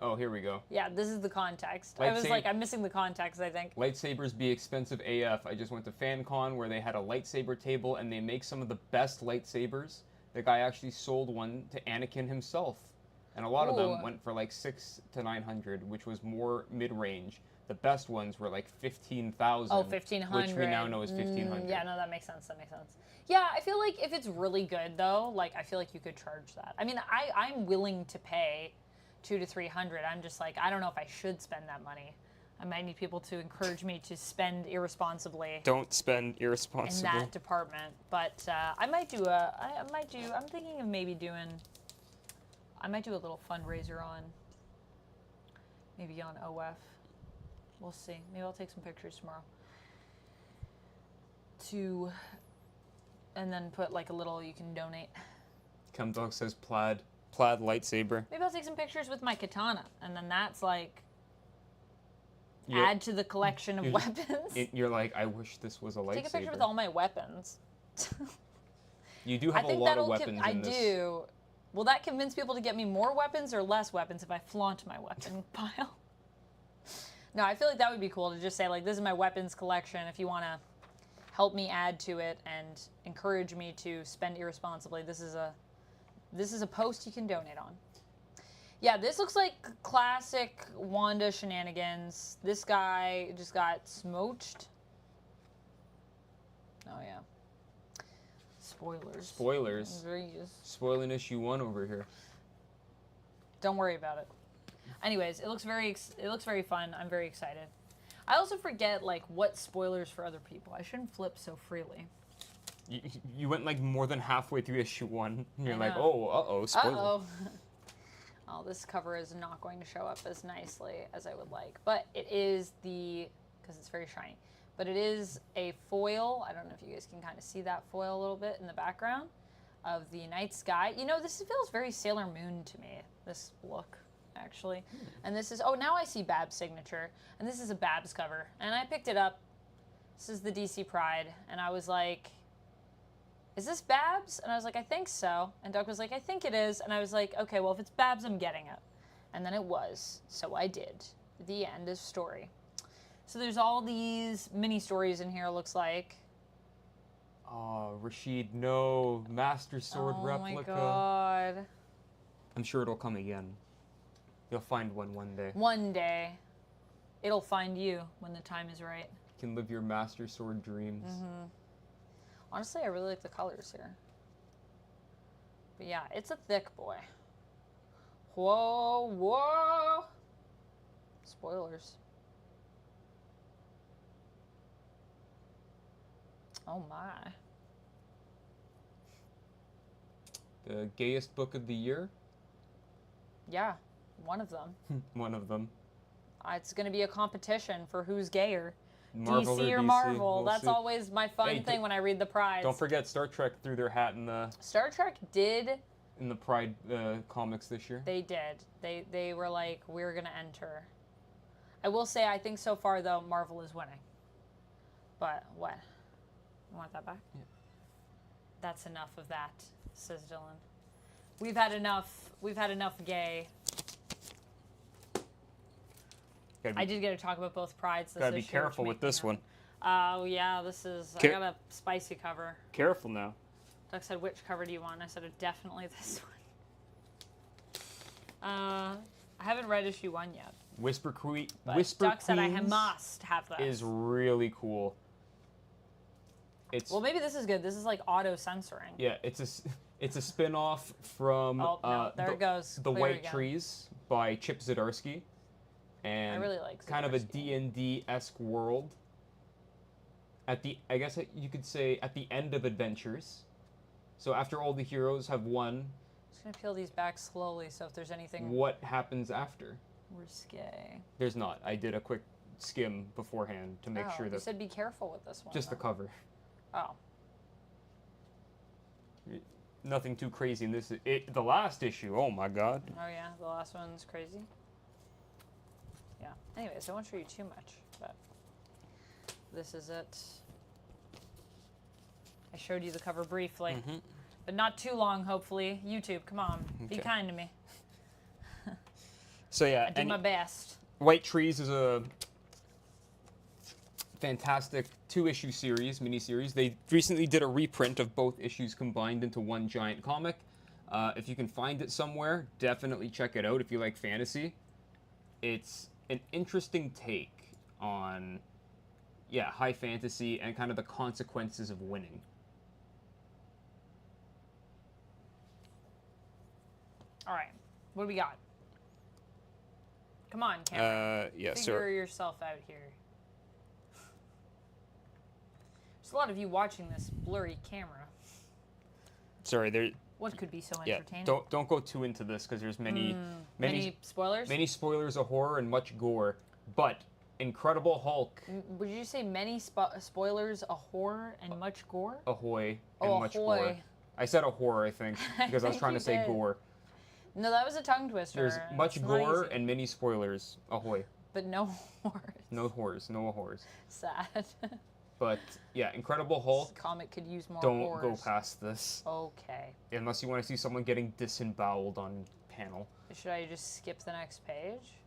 Oh, here we go. Yeah, this is the context. I was like, I'm missing the context, I think. Lightsabers be expensive AF. I just went to FanCon where they had a lightsaber table and they make some of the best lightsabers. The guy actually sold one to Anakin himself. And a lot of them went for like 600 to 900, which was more mid-range. The best ones were like 15,000. Oh, 1,500. Which we now know is 1,500. Yeah, no, that makes sense. Yeah, I feel like if it's really good, though, like, I feel like you could charge that. I mean, I'm willing to pay 200 to 300. I'm just like, I don't know if I should spend that money. I might need people to encourage me to spend irresponsibly. Don't spend irresponsibly. In that department. But I'm thinking of maybe doing, I might do a little fundraiser maybe on OF. We'll see. Maybe I'll take some pictures tomorrow. And then put like a little, you can donate. ChemDog says plaid lightsaber. Maybe I'll take some pictures with my katana, and then that's like, add to the collection of weapons. You're like, I wish this was a lightsaber. Take a picture with all my weapons. You do have a lot of weapons in this. I do. Will that convince people to get me more weapons or less weapons if I flaunt my weapon pile? No, I feel like that would be cool to just say, like, this is my weapons collection. If you want to help me add to it and encourage me to spend irresponsibly, this is a post you can donate on. Yeah, this looks like classic Wanda shenanigans. This guy just got smooched. Oh, yeah. Spoilers. Spoiling issue 1 over here. Don't worry about it. Anyways, it looks very fun. I'm very excited. I also forget, like, what spoilers for other people. I shouldn't flip so freely. You went, like, more than halfway through issue 1. And you're like, oh, spoiler. Oh, this cover is not going to show up as nicely as I would like. But it is because it's very shiny. But it is a foil. I don't know if you guys can kind of see that foil a little bit in the background of the night sky. You know, this feels very Sailor Moon to me, this look. Actually, and this is now I see Bab's signature, and this is a Bab's cover, and I picked it up. This is the DC Pride, and I was like, is this Babs? And I was like, I think so. And Duck was like, I think it is. And I was like, okay, well, if it's Babs, I'm getting it. And then it was. So I did. The end of story. So there's all these mini stories in here, looks like. Oh, Rashid, no. Master Sword replica. Oh my god. I'm sure it'll come again. You'll find one day. One day. It'll find you when the time is right. You can live your Master Sword dreams. Mm-hmm. Honestly, I really like the colors here. But yeah, it's a thick boy. Whoa, whoa! Spoilers. Oh my. The gayest book of the year? Yeah, one of them. One of them. It's going to be a competition for who's gayer. Marvel DC or DC, Marvel. we'll That's see. always my fun thing when I read the prize. Don't forget, Star Trek threw their hat in the... Star Trek did... In the Pride comics this year. They did. They were like, we're going to enter. I will say, I think so far, though, Marvel is winning. But what? You want that back? Yeah. That's enough of that, says Dylan. We've had enough gay. I did get to talk about both prides this Gotta be issue, careful with this one. Oh, yeah, this is... I got a spicy cover. Careful now. Doug said, which cover do you want? I said, definitely this one. I haven't read issue 1 yet. Whisper Queen. Doug said I must have this. Is really cool. It's well, maybe this is good. This is like auto censoring. Yeah, it's a spin-off from there it goes. The White Trees by Chip Zdarsky. And I really like kind of a D&D-esque world. I guess you could say at the end of adventures. So after all the heroes have won. I'm just gonna peel these back slowly, so if there's anything. What happens after? Risque. There's not. I did a quick skim beforehand to make sure that. You said be careful with this one. Just the cover. Oh. Nothing too crazy in this. The last issue. Oh my god. Oh yeah, the last one's crazy. Yeah. Anyways, I won't show you too much, but this is it. I showed you the cover briefly, but not too long, hopefully. YouTube, come on. Okay. Be kind to me. So yeah. I do my best. White Trees is a fantastic 2-issue series, miniseries. They recently did a reprint of both issues combined into one giant comic. If you can find it somewhere, definitely check it out if you like fantasy. It's an interesting take on, high fantasy and kind of the consequences of winning. All right, what do we got? Come on, Cameron. Figure yourself out here. There's a lot of you watching this blurry camera. Sorry, there. What could be so entertaining? Don't go too into this because there's many spoilers. Many spoilers of horror and much gore, but Incredible Hulk. Would you say many spoilers of horror and much gore? Ahoy and much gore. I said a horror, I think, because I was trying to say gore. No, that was a tongue twister. There's much gore and many spoilers. Ahoy. But no horrors. No horrors. No horrors. Sad. But yeah, Incredible Hulk. This comic could use more Don't horrors. go past this. Okay. Unless you want to see someone getting disemboweled on panel. Should I just skip the next page?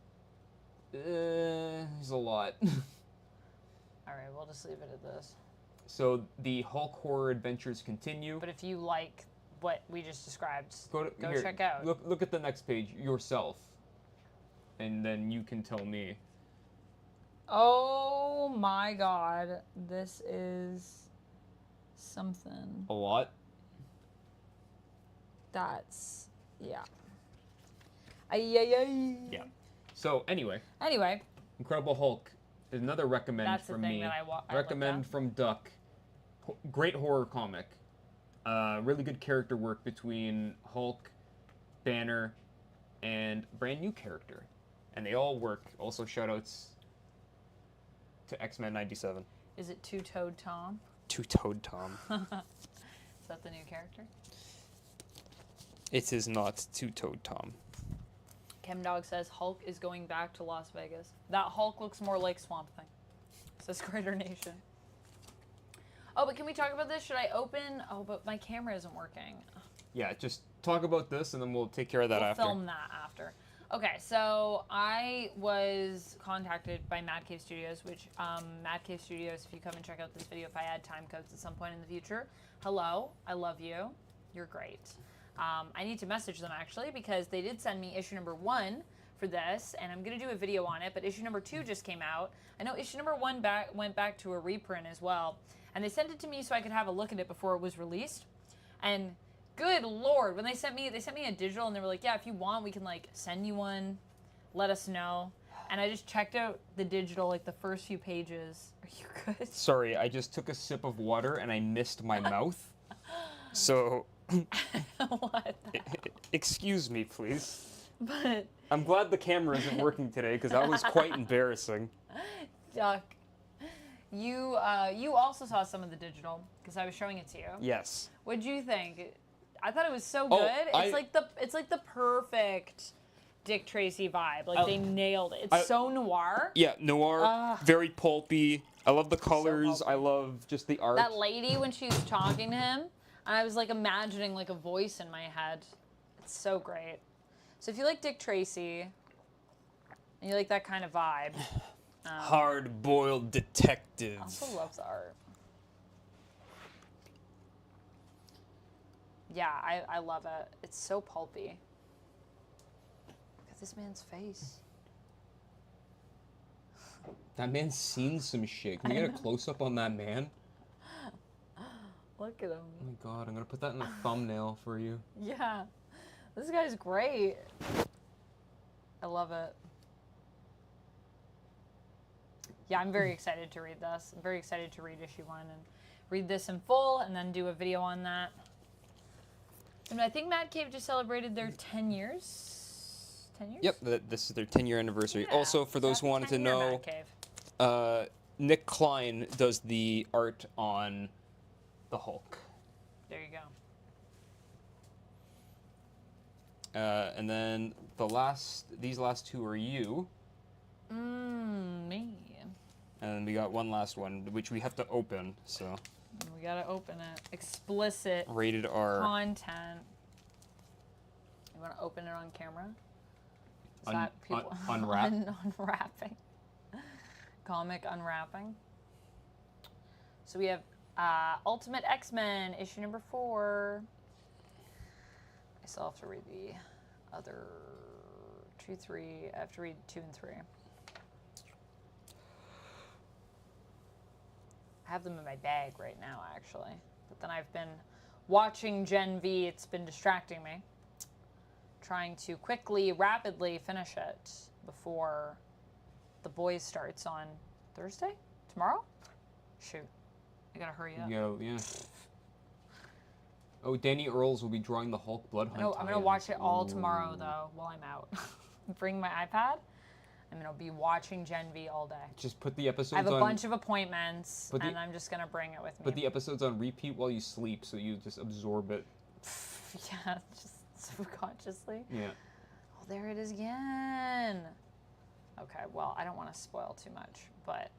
There's a lot. All right, we'll just leave it at this. So the Hulk horror adventures continue. But if you like what we just described, go check out. Look at the next page yourself, and then you can tell me. Oh my God, this is something. A lot. That's Yeah. So anyway. Incredible Hulk is another recommend from me. That I recommend from Duck. Great horror comic. Really good character work between Hulk, Banner, and brand new character, and they all work. Also, shoutouts to xmen 97. Is it Two-Toed Tom? Two-Toed Tom. Is that the new character? It is not Two-Toed Tom. ChemDog says Hulk is going back to Las Vegas. That Hulk looks more like Swamp Thing. Says Greater Nation. Oh, but can we talk about this? Should I open? Oh, but my camera isn't working. Yeah, just talk about this, and then we'll take care of that after. We'll film that after. Okay, so I was contacted by Mad Cave Studios, which, Mad Cave Studios, if you come and check out this video, if I add time codes at some point in the future, hello, I love you, you're great. I need to message them, actually, because they did send me issue number 1 for this, and I'm going to do a video on it, but issue number 2 just came out. I know issue number 1 went back to a reprint as well, and they sent it to me so I could have a look at it before it was released, and good Lord, when they sent me a digital, and they were like, yeah, if you want, we can, like, send you one, let us know. And I just checked out the digital, like, the first few pages. Are you good? Sorry, I just took a sip of water, and I missed my mouth. So... What? Excuse me, please. But... I'm glad the camera isn't working today, because that was quite embarrassing. Duck. You also saw some of the digital, because I was showing it to you. Yes. What'd you think? I thought it was so good. It's like the perfect Dick Tracy vibe. Like they nailed it. It's so noir. Yeah, noir, very pulpy. I love the colors. So I love just the art. That lady when she was talking to him, I was like imagining like a voice in my head. It's so great. So if you like Dick Tracy and you like that kind of vibe, hard-boiled detective. I also love the art. Yeah, I love it. It's so pulpy. Look at this man's face. That man's seen some shit. Can you get a close-up on that man? Look at him. Oh my god, I'm gonna put that in the thumbnail for you. Yeah. This guy's great. I love it. Yeah, I'm very excited to read this. I'm very excited to read issue 1 and read this in full and then do a video on that. And I think Mad Cave just celebrated their 10 years. 10 years? Yep, this is their 10-year anniversary. Yeah, also, for those who wanted to know, Nick Klein does the art on the Hulk. There you go. And then these last two are you. Me. And we got one last one, which we have to open, so. We gotta open it. Explicit rated R content. You wanna open it on camera? Is that people unwrapping? Comic unwrapping. So we have Ultimate X-Men, issue number 4. I still have to read the other 2, 3. I have to read 2 and 3. I have them in my bag right now, actually. But then I've been watching Gen V. It's been distracting me. Trying to quickly, rapidly finish it before The Boys starts on Thursday? Tomorrow? Shoot. I gotta hurry up. Yeah. Oh, Danny Earls will be drawing the Hulk Blood Hunt. I'm gonna watch it all tomorrow, though, while I'm out. Bring my iPad. I'm gonna be watching Gen V all day. Just put the episodes on... I have a bunch of appointments, and I'm just gonna bring it with me. Put the episodes on repeat while you sleep, so you just absorb it. Yeah, just subconsciously. Yeah. Oh, there it is again. Okay, well, I don't want to spoil too much, but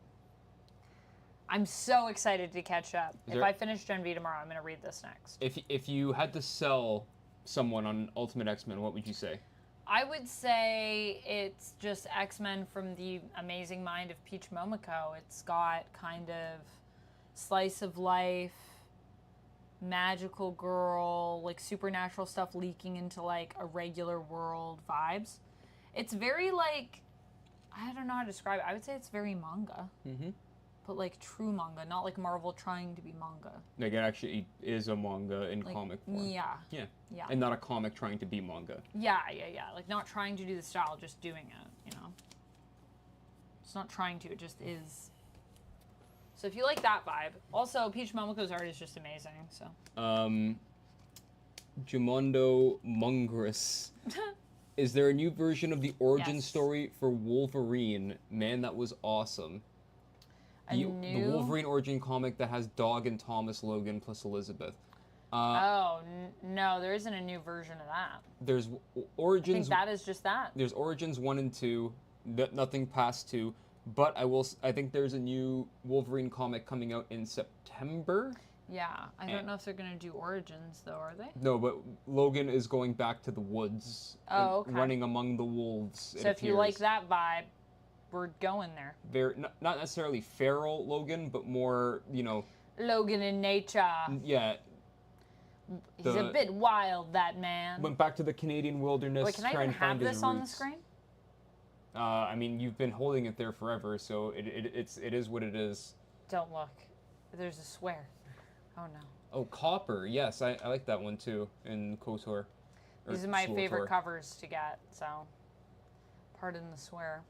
I'm so excited to catch up. If I finish Gen V tomorrow, I'm gonna read this next. If you had to sell someone on Ultimate X-Men, what would you say? I would say it's just X-Men from the amazing mind of Peach Momoko. It's got kind of slice of life, magical girl, like supernatural stuff leaking into like a regular world vibes. It's very like, I don't know how to describe it. I would say it's very manga. Mm-hmm. But like true manga, not like Marvel trying to be manga. Like it actually is a manga in like, comic form. Yeah. Yeah. Yeah. And not a comic trying to be manga. Yeah. Like not trying to do the style, just doing it, you know? It's not trying to, it just is. So if you like that vibe. Also, Peach Momoko's art is just amazing, so. Jamondo Mungris. Is there a new version of the origin story for Wolverine? Man, that was awesome. The Wolverine origin comic that has Dog and Thomas Logan plus Elizabeth. No, there isn't a new version of that. There's Origins. I think that is just that. There's Origins 1 and 2, nothing past 2. But I think there's a new Wolverine comic coming out in September. Yeah, I don't know if they're gonna do Origins though, are they? No, but Logan is going back to the woods. Oh, okay. Running among the wolves. So if you like that vibe, we're going there. They're not necessarily feral Logan, but more, you know... Logan in nature. Yeah. He's a bit wild, that man. Went back to the Canadian wilderness. Wait, can I even have this on the screen? I mean, you've been holding it there forever, so it is what it is. Don't look. There's a swear. Oh no. Oh, Copper. Yes, I like that one too in KOTOR. These are my favorite covers to get, so pardon the swear.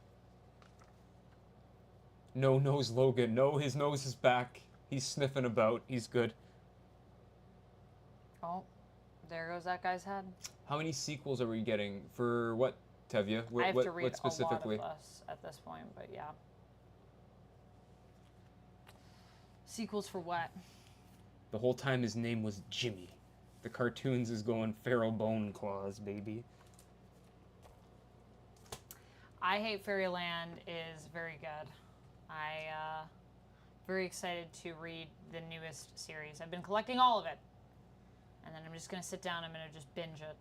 No nose Logan. No, his nose is back. He's sniffing about. He's good. Oh, there goes that guy's head. How many sequels are we getting? For what, Tevye? I have to read a lot of us at this point, but yeah. Sequels for what? The whole time his name was Jimmy. The cartoons is going feral bone claws, baby. I Hate Fairyland is very good. Very excited to read the newest series. I've been collecting all of it. And then I'm just going to sit down, I'm going to just binge it.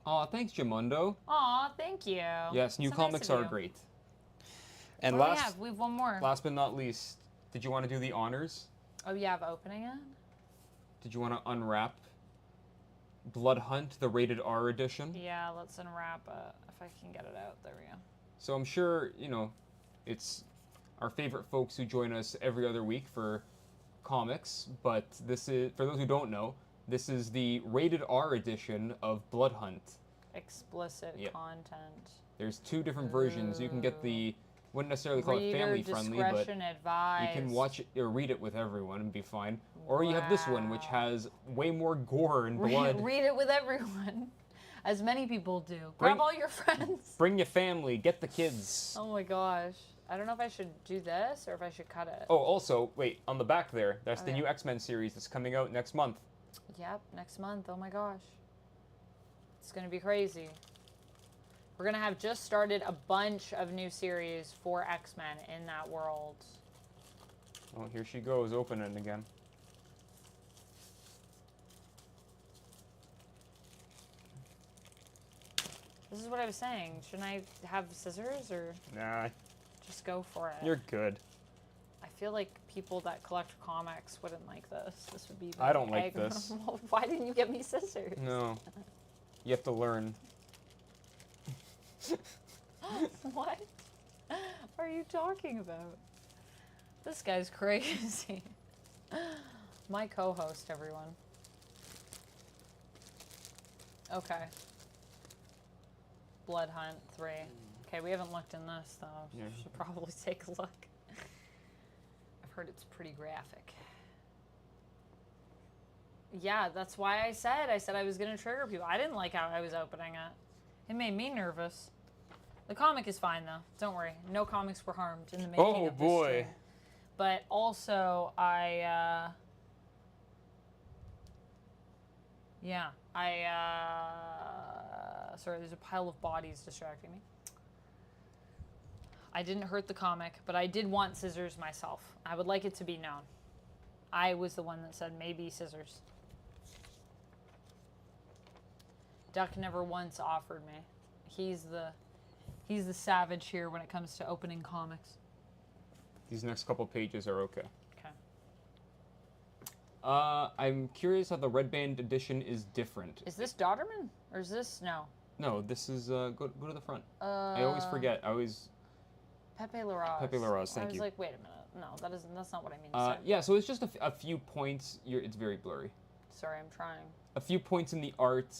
Aw, thanks, Jamundo. Aw, thank you. Yes, new comics are great. And what do we have? We have one more. Last but not least, did you want to do the honors? Oh, yeah, of opening it? Did you want to unwrap Blood Hunt, the rated R edition? Yeah, let's unwrap it, if I can get it out. There we go. So I'm sure, you know, it's our favorite folks who join us every other week for comics, but this is, for those who don't know, this is the rated R edition of Blood Hunt. Explicit content. There's two different versions. You can get the, wouldn't necessarily call it family friendly, but advised. you can watch it or read it with everyone and be fine. Or you have this one, which has way more gore and blood. Read it with everyone, as many people do. Grab all your friends. Bring your family. Get the kids. Oh my gosh. I don't know if I should do this or if I should cut it. Oh, also, wait, on the back there, that's the new X-Men series that's coming out next month. Yep, next month. Oh my gosh. It's going to be crazy. We're going to have just started a bunch of new series for X-Men in that world. Oh, here she goes, opening again. This is what I was saying. Shouldn't I have scissors or? Nah. Just go for it. You're good. I feel like people that collect comics wouldn't like this. This would be. I don't like this. Why didn't you get me scissors? No. You have to learn. What are you talking about? This guy's crazy. My co-host, everyone. Okay. Blood Hunt 3. Okay, we haven't looked in this, though. Yeah. Should probably take a look. I've heard it's pretty graphic. Yeah, that's why I said I was going to trigger people. I didn't like how I was opening it. It made me nervous. The comic is fine, though. Don't worry. No comics were harmed in the making of this stream. But also, sorry, there's a pile of bodies distracting me. I didn't hurt the comic, but I did want scissors myself. I would like it to be known. I was the one that said maybe scissors. Duck never once offered me. He's the savage here when it comes to opening comics. These next couple pages are okay. Okay. I'm curious how the Red Band edition is different. Is this Dodderman? Or is this... No. No, this is... go to the front. I always forget. I always... Pepe Larraz. Pepe Larraz, thank you. I was like, wait a minute. No, that's not what I mean to say. Yeah, so it's just a few points. It's very blurry. Sorry, I'm trying. A few points in the art.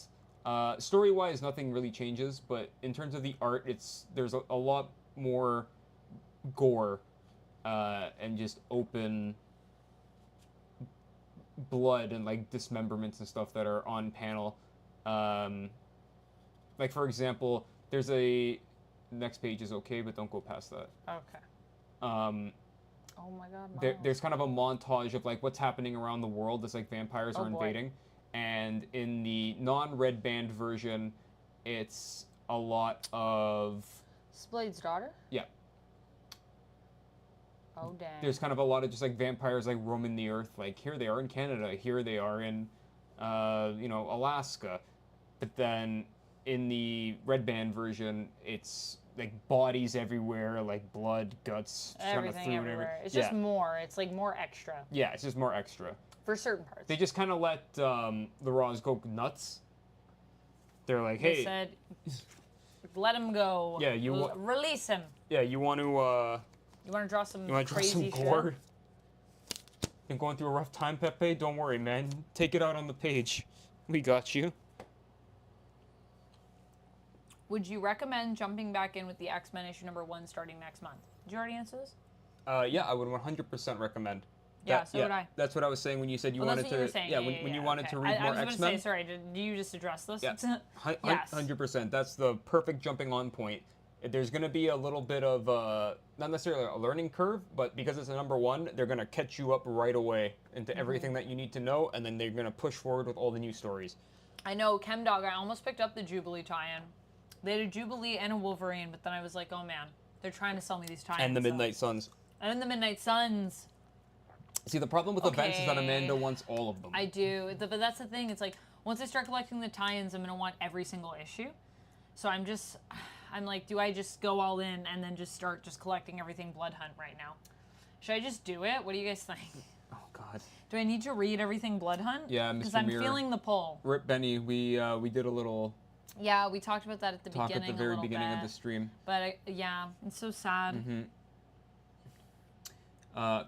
Story-wise, nothing really changes, but in terms of the art, there's a lot more gore and just open blood and like dismemberments and stuff that are on panel. Like for example, there's a next page is okay, but don't go past that. Okay. Oh my God. There's kind of a montage of like what's happening around the world as like vampires are invading. And in the non-Red Band version, it's a lot of... Splade's daughter? Yeah. Oh, dang. There's kind of a lot of just like vampires like roaming the earth. Like here they are in Canada, here they are in, you know, Alaska. But then in the red band version, it's like bodies everywhere, like blood, guts, everything everywhere. It's just more. It's like more extra. Yeah, it's just more extra. For certain parts. They just kind of let the Raws go nuts. They're like, hey. They said, let him go. Yeah, release him. Yeah, you want to. You want to draw some. You want to draw some gore? Been going through a rough time, Pepe? Don't worry, man. Take it out on the page. We got you. Would you recommend jumping back in with the X-Men issue #1 starting next month? Did you already answer this? Yeah, I would 100% recommend. Yeah, so would I. That's what I was saying when you said you wanted to. That's what you were saying. When you wanted to read more X-Men. I was going to say, sorry, did you just address this? Yeah, yes. 100%. That's the perfect jumping on point. There's going to be a little bit of, not necessarily a learning curve, but because it's a #1, they're going to catch you up right away into everything that you need to know, and then they're going to push forward with all the new stories. I know, ChemDog, I almost picked up the Jubilee tie-in. They had a Jubilee and a Wolverine, but then I was like, oh man, they're trying to sell me these tie-ins. And the Midnight Suns. And the Midnight Suns. See, the problem with events is that Amanda wants all of them. I do, but that's the thing. It's like, once I start collecting the tie-ins, I'm going to want every single issue. So I'm like, do I just go all in and then just start collecting everything Blood Hunt right now? Should I just do it? What do you guys think? Oh, God. Do I need to read everything Blood Hunt? Yeah, Mr. Because I'm feeling the pull. Rip Benny, we did a little... Yeah, we talked about that at the beginning. Talk at the very beginning of the stream. But yeah, it's so sad.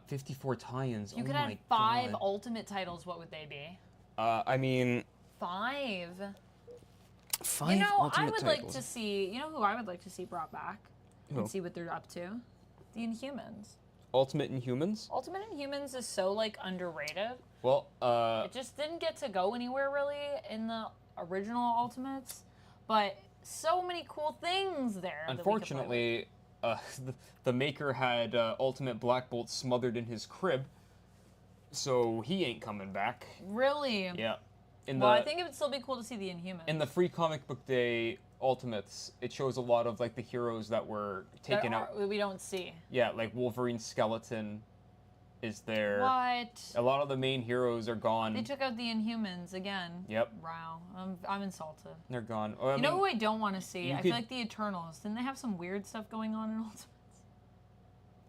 54 tie-ins. You could have 5 Ultimate titles. What would they be? I mean... 5. 5 you know, Ultimate I would titles. like to see. You know who I would like to see brought back Who? and see what they're up to? The Inhumans. Ultimate Inhumans? Ultimate Inhumans is so like underrated. Well, it just didn't get to go anywhere really in the original Ultimates, but so many cool things there. Unfortunately, the maker had Ultimate Black Bolt smothered in his crib, so he ain't coming back. Really? Yeah. I think it would still be cool to see the Inhumans. In the Free Comic Book Day Ultimates, it shows a lot of like the heroes that were taken out. We don't see. Yeah, like Wolverine's skeleton is there. What? A lot of the main heroes are gone. They took out the Inhumans again. Yep. Wow. I'm insulted. They're gone. You know who I don't want to see? I feel like the Eternals. Didn't they have some weird stuff going on in Ultimates?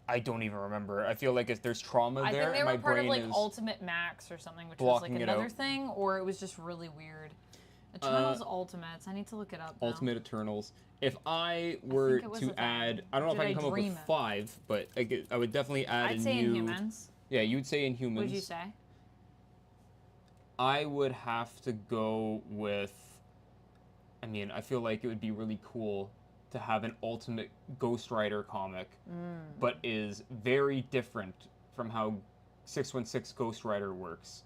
I don't even remember. I feel like if there's trauma there, I think they my were part of brain like is Ultimate Max or something, which was like blocking it another out. thing, or it was just really weird. Eternals Ultimates. I need to look it up now. Ultimate Eternals. If I were to add, I don't know if I can come up with 5, but I would definitely add I'd say Inhumans. Yeah, you'd say Inhumans. What'd you say? I would have to go with. I mean, I feel like it would be really cool to have an Ultimate Ghost Rider comic, but is very different from how 616 Ghost Rider works.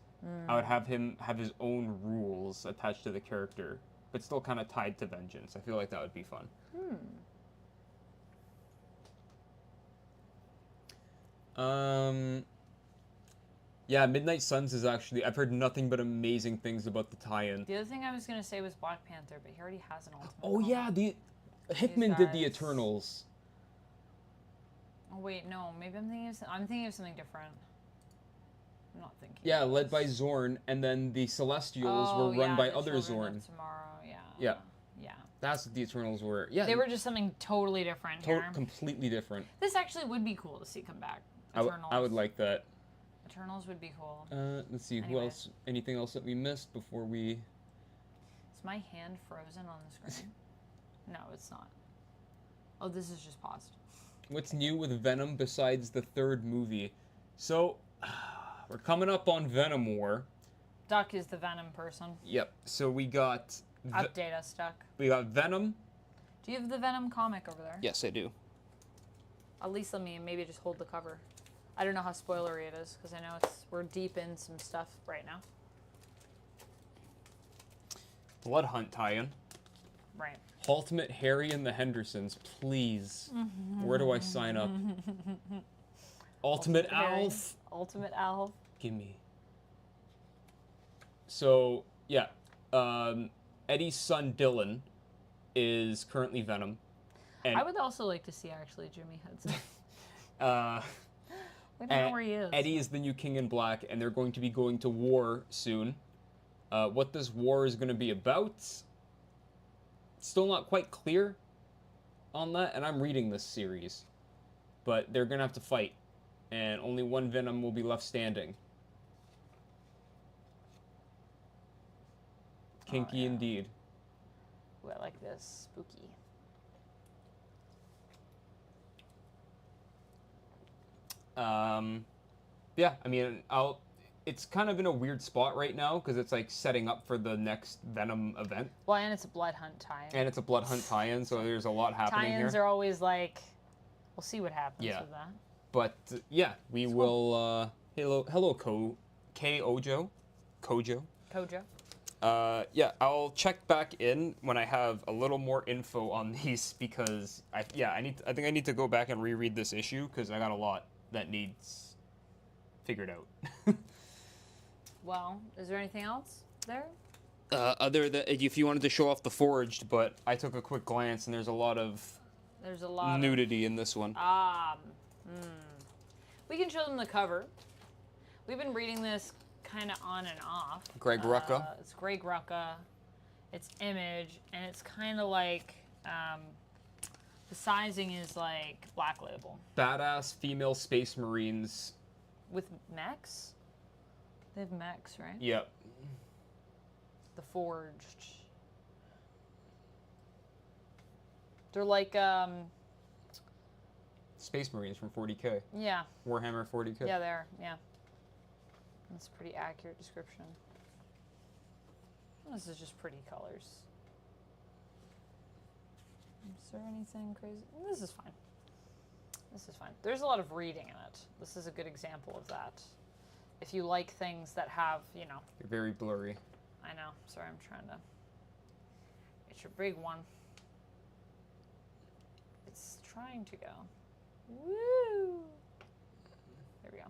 I would have him have his own rules attached to the character, but still kind of tied to Vengeance. I feel like that would be fun. Yeah, Midnight Suns is actually... I've heard nothing but amazing things about the tie-in. The other thing I was going to say was Black Panther, but he already has an Ultimate comic. Yeah, Hickman did the Eternals. Oh, wait, no. Maybe I'm thinking of something different. I'm not thinking. Yeah, led by Zorn, and then the Celestials were run by other Zorn. Tomorrow, yeah. Yeah. That's what the Eternals were. Yeah. They were just something totally different here. Completely different. This actually would be cool to see come back. Eternals. I would like that. Eternals would be cool. Let's see, who else? Anything else that we missed before we... Is my hand frozen on the screen? No, it's not. Oh, this is just paused. What's new with Venom besides the 3rd movie? So, we're coming up on Venom War. Duck is the Venom person. Yep, so we got... Update us, Duck. We got Venom. Do you have the Venom comic over there? Yes, I do. At least let me maybe just hold the cover. I don't know how spoilery it is, because I know we're deep in some stuff right now. Blood Hunt tie-in. Right. Ultimate Harry and the Hendersons, please. Where do I sign up? Ultimate Alf. Ultimate Alf. Gimme. So, yeah. Eddie's son Dylan is currently Venom. And I would also like to see actually Jimmy Hudson. We don't know where he is. Eddie is the new King in Black, and they're going to be going to war soon. What this war is going to be about, still not quite clear on that, and I'm reading this series. But they're going to have to fight, and only one Venom will be left standing. Kinky indeed. Ooh, I like this. Spooky. Yeah, I mean, it's kind of in a weird spot right now because it's like setting up for the next Venom event. Well, and it's a Blood Hunt tie-in. And it's a Blood Hunt tie-in, so there's a lot happening here. Tie-ins are always like, we'll see what happens with that. But yeah, we will. Hello, Kojo. Yeah, I'll check back in when I have a little more info on these because I think I need to go back and reread this issue because I got a lot that needs figured out. Well, is there anything else there? Other than if you wanted to show off the Forged, but I took a quick glance and there's a lot of nudity in this one. We can show them the cover. We've been reading this kind of on and off. Greg Rucka. It's Greg Rucka. It's Image, and it's kind of like the sizing is like Black Label. Badass female space marines. With mechs? They have mechs, right? Yep. The Forged. They're like Space Marines from 40K. Yeah. Warhammer 40K. Yeah, they are. Yeah. That's a pretty accurate description. This is just pretty colors. Is there anything crazy? This is fine. This is fine. There's a lot of reading in it. This is a good example of that. If you like things that have, you know... You're very blurry. I know. Sorry, I'm trying to... It's your big one. It's trying to go. Woo! There we go.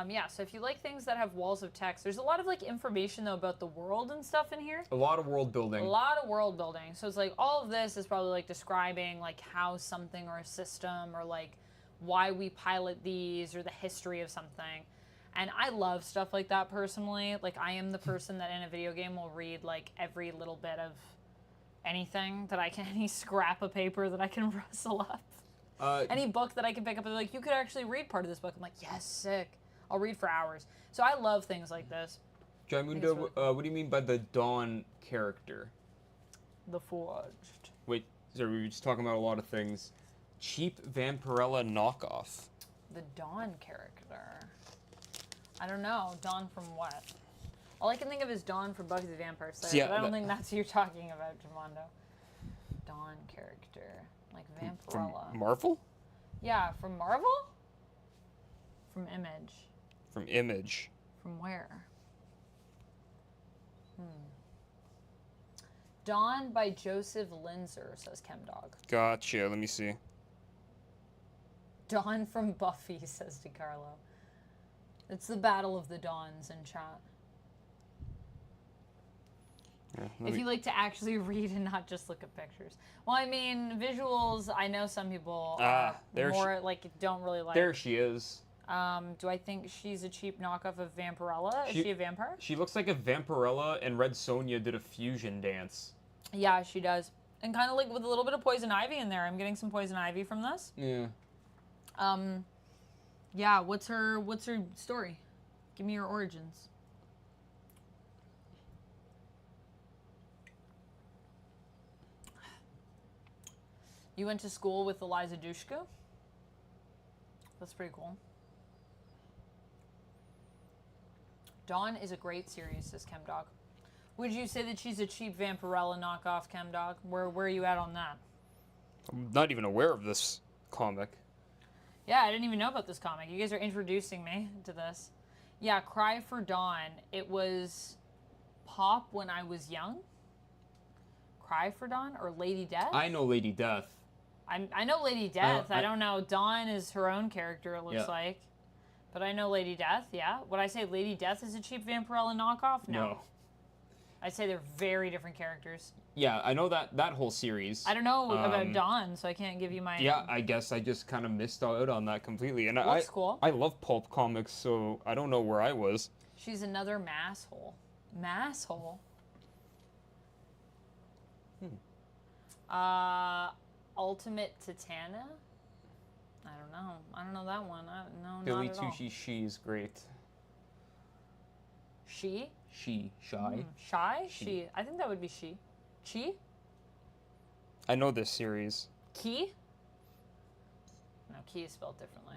Yeah, so if you like things that have walls of text, there's a lot of like information though about the world and stuff in here. A lot of world building. A lot of world building. So it's like all of this is probably like describing like how something or a system or like why we pilot these or the history of something. And I love stuff like that personally. Like I am the person that in a video game will read like every little bit of anything that I can, any scrap of paper that I can rustle up. Any book that I can pick up and like, you could actually read part of this book. I'm like, yes, sick. I'll read for hours. So I love things like this. Jaimundo, what do you mean by the Dawn character? The Forged. Wait, so we were just talking about a lot of things. Cheap Vampirella knockoff. The Dawn character. I don't know. Dawn from what? All I can think of is Dawn from Buffy the Vampire Slayer, yeah, but I don't think that's who you're talking about, Jamondo. Dawn character. Like Vampirella. From Marvel? Yeah, from Marvel? From Image. From Image. From where? Dawn by Joseph Linzer, says ChemDog. Gotcha, let me see. Dawn from Buffy, says DiCarlo. It's the Battle of the Dawns in chat. Yeah, if you like to actually read and not just look at pictures. Well, I mean, visuals, I know some people more like don't really like. There she is. Do I think she's a cheap knockoff of Vampirella? Is she a vampire? She looks like if Vampirella and Red Sonja did a fusion dance. Yeah, she does. And kind of like with a little bit of Poison Ivy in there. I'm getting some Poison Ivy from this. Yeah. Yeah, what's her story? Give me her origins. You went to school with Eliza Dushku? That's pretty cool. Dawn is a great series, says ChemDog. Would you say that she's a cheap Vampirella knockoff, ChemDog? Where are you at on that? I'm not even aware of this comic. Yeah, I didn't even know about this comic. You guys are introducing me to this. Yeah, Cry for Dawn. It was pop when I was young. Cry for Dawn or Lady Death? I know Lady Death. I know Lady Death. I don't know. Dawn is her own character, it looks like. But I know Lady Death, yeah. Would I say Lady Death is a cheap Vampirella knockoff? No. I'd say they're very different characters. Yeah, I know that whole series. I don't know about Dawn, so I can't give you my... Yeah, I guess I just kind of missed out on that completely. And Looks cool. I love pulp comics, so I don't know where I was. She's another masshole. Masshole? Ultimate Titana? I don't know. I don't know that one. No, Billy not at all. She's great. She? Shy. Shy? She. I think that would be she. Chi? I know this series. Ki? No, Ki is spelled differently.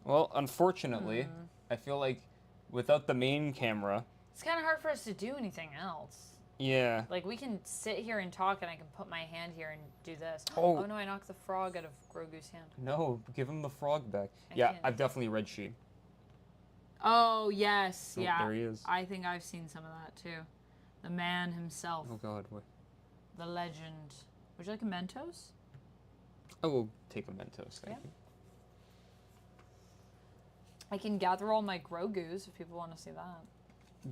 Well, unfortunately, I feel like without the main camera... It's kind of hard for us to do anything else. Yeah. Like, we can sit here and talk, and I can put my hand here and do this. Oh, no, I knocked the frog out of Grogu's hand. No, give him the frog back. I yeah, can't. I've definitely read She. Oh, yes, Oh, yeah. there he is. I think I've seen some of that, too. The man himself. Oh, God, what? The legend. Would you like a Mentos? I will take a Mentos, thank you. I can gather all my Grogus if people want to see that.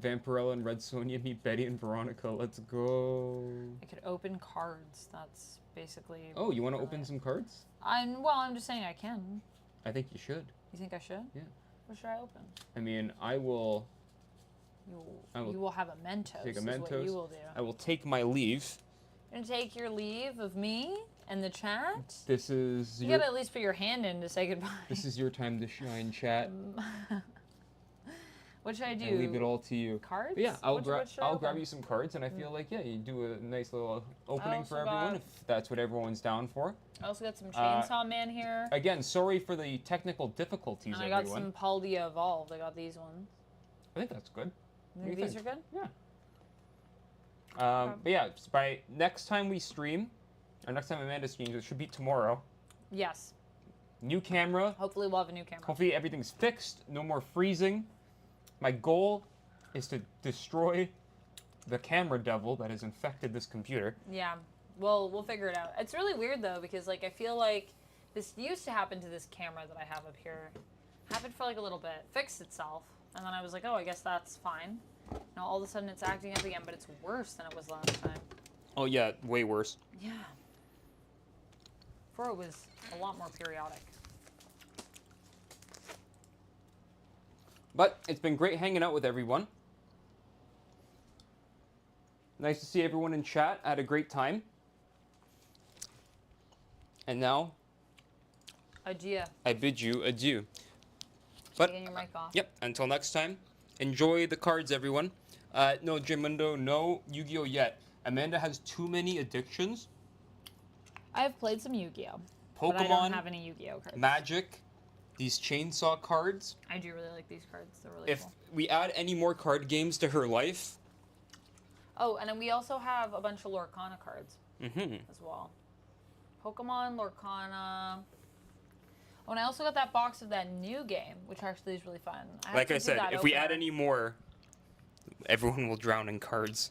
Vampirella and Red Sonja meet Betty and Veronica. Let's go. I could open cards. That's basically... Oh, you want to open some cards? Well, I'm just saying I can. I think you should. You think I should? Yeah. What should I open? I mean, I will... You will have a Mentos. Take a Is Mentos. what you will do. I will take my leave. You're gonna take your leave of me and the chat? This is You gotta at least put your hand in to say goodbye. This is your time to shine, chat. What should I do? I leave it all to you. Cards? But yeah, I'll grab grab you some cards, and I feel like, yeah, you do a nice little opening for everyone, got... if that's what everyone's down for. I also got some Chainsaw Man here. Again, sorry for the technical difficulties, and I got some Paldia Evolved. I got these ones. I think that's good. You think these are good? Yeah. But yeah, by next time we stream, or next time Amanda streams, it should be tomorrow. Yes. New camera. Hopefully we'll have a new camera. Hopefully everything's fixed. No more freezing. My goal is to destroy the camera devil that has infected this computer. Yeah. Well, we'll figure it out. It's really weird, though, because, like, I feel like this used to happen to this camera that I have up here. Happened for, like, a little bit. Fixed itself. And then I was like, oh, I guess that's fine. Now all of a sudden it's acting up again, but it's worse than it was last time. Oh, yeah. Way worse. Yeah. Before it was a lot more periodic. But it's been great hanging out with everyone. Nice to see everyone in chat. I had a great time. And now, adieu. I bid you adieu. But, taking your mic off. Yep, until next time, enjoy the cards, everyone. No Jimundo, no Yu-Gi-Oh yet. Amanda has too many addictions. I have played some Yu-Gi-Oh! Pokemon, but I don't have any Yu-Gi-Oh cards. Magic, these chainsaw cards. I do really like these cards. They're really cool. If we add any more card games to her life. Oh, and then we also have a bunch of Lorcana cards as well. Pokemon, Lorcana. Oh, and I also got that box of that new game, which actually is really fun. Like I said, if we add any more, everyone will drown in cards.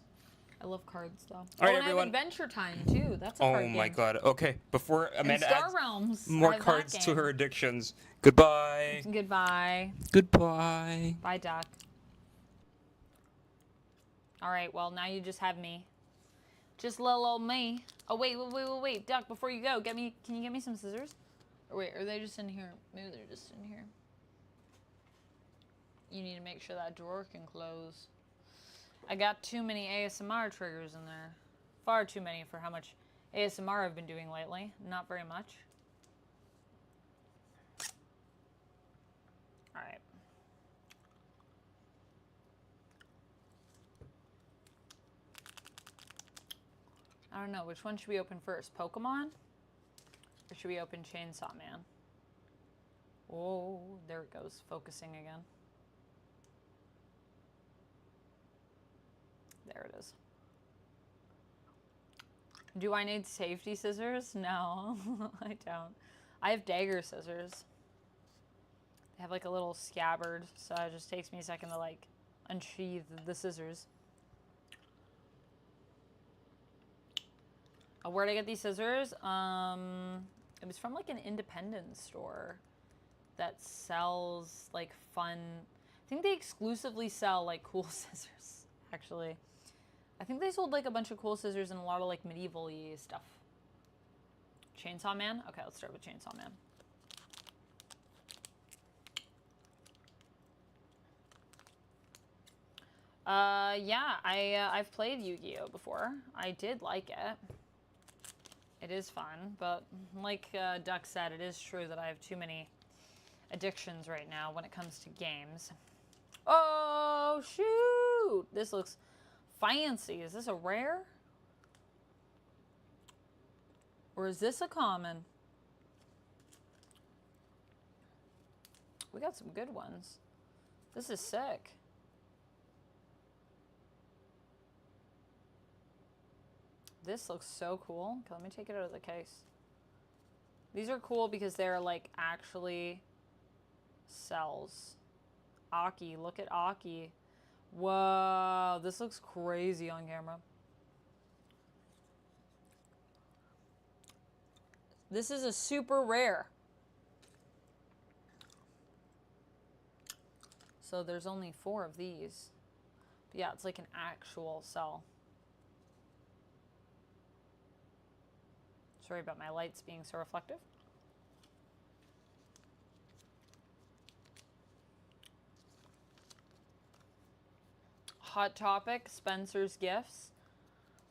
I love cards, though. All right, and everyone. I have Adventure Time, too. That's a card game. Oh, my God. Okay, before Amanda adds Realms, more cards to her addictions. Goodbye. Goodbye. Goodbye. Bye, Duck. All right, well, now you just have me. Just little old me. Oh, wait. Duck, before you go, can you get me some scissors? Or wait, are they just in here? Maybe they're just in here. You need to make sure that drawer can close. I got too many ASMR triggers in there. Far too many for how much ASMR I've been doing lately. Not very much. Alright. I don't know, which one should we open first? Pokemon? Or should we open Chainsaw Man? Oh, there it goes, focusing again. There it is. Do I need safety scissors? No, I don't. I have dagger scissors. They have like a little scabbard, so it just takes me a second to like unsheath the scissors. Where'd I get these scissors? It was from like an independent store that sells like fun. I think they exclusively sell like cool scissors, actually. I think they sold like a bunch of cool scissors and a lot of like medieval-y stuff. Chainsaw Man? Okay, let's start with Chainsaw Man. Yeah, I've played Yu-Gi-Oh before. I did like it. It is fun, but like Duck said, it is true that I have too many addictions right now when it comes to games. Oh, shoot! This looks fancy. Is this a rare? Or is this a common? We got some good ones. This is sick. This looks so cool. Okay, let me take it out of the case. These are cool because they're like actually cells. Aki, look at Aki. Whoa, this looks crazy on camera. This is a super rare. So there's only 4 of these. But yeah, it's like an actual cell. Sorry about my lights being so reflective. Hot Topic, Spencer's Gifts.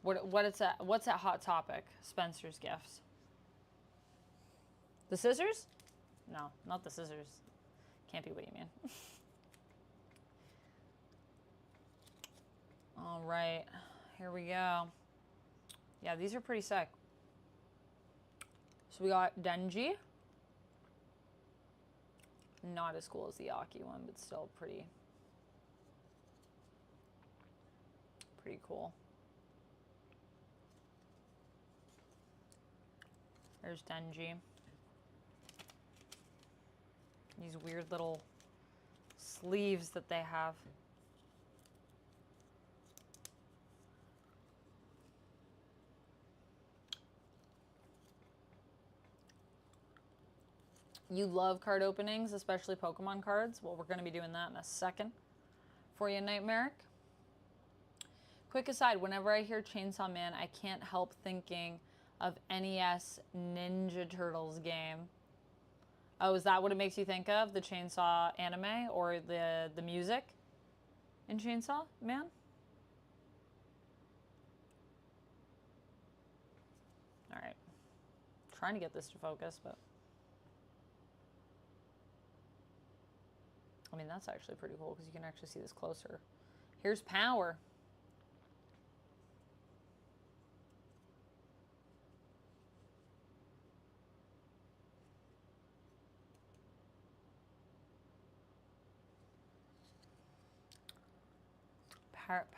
What's that Hot Topic? Spencer's Gifts. The scissors? No, not the scissors. Can't be what you mean. All right, here we go. Yeah, these are pretty sick. So we got Denji. Not as cool as the Aki one, but still pretty cool. There's Denji. These weird little sleeves that they have. You love card openings, especially Pokemon cards. Well, we're going to be doing that in a second for you, Nightmare. Quick aside, whenever I hear Chainsaw Man, I can't help thinking of NES Ninja Turtles game. Oh, is that what it makes you think of? The Chainsaw anime or the music in Chainsaw Man? All right. Trying to get this to focus, but... I mean, that's actually pretty cool because you can actually see this closer. Here's Power.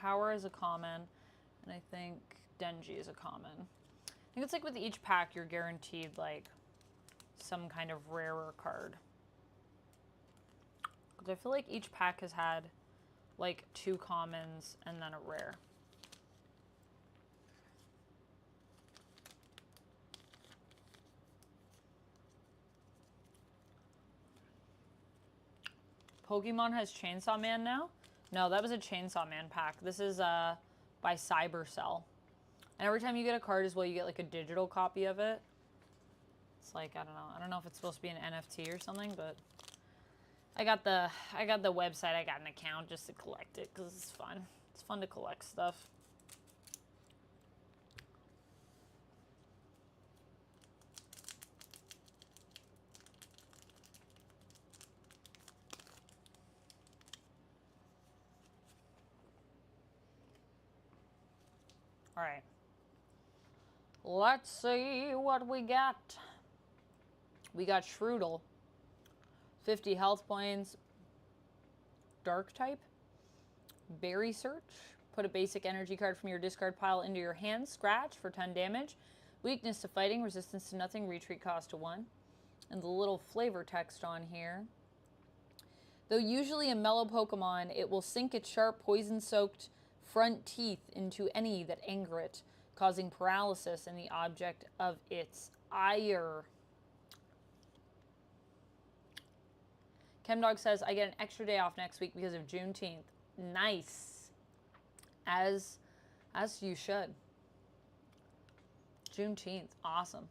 Power is a common, and I think Denji is a common. I think it's like with each pack, you're guaranteed like some kind of rarer card. Because I feel like each pack has had like 2 commons and then a rare. Pokemon has Chainsaw Man now? No, that was a Chainsaw Man pack. This is by Cybercell. And every time you get a card as well, you get like a digital copy of it. It's like, I don't know. I don't know if it's supposed to be an NFT or something, but I got the website. I got an account just to collect it because it's fun. It's fun to collect stuff. All right. Let's see what we got. We got Shroodle. 50 health points. Dark type. Berry Search. Put a basic energy card from your discard pile into your hand. Scratch for 10 damage. Weakness to fighting. Resistance to nothing. Retreat cost to 1. And the little flavor text on here. Though usually a mellow Pokemon, it will sink its sharp poison-soaked front teeth into any that anger it, causing paralysis in the object of its ire. Chemdog says, I get an extra day off next week because of Juneteenth. Nice. As As you should. Juneteenth. Awesome.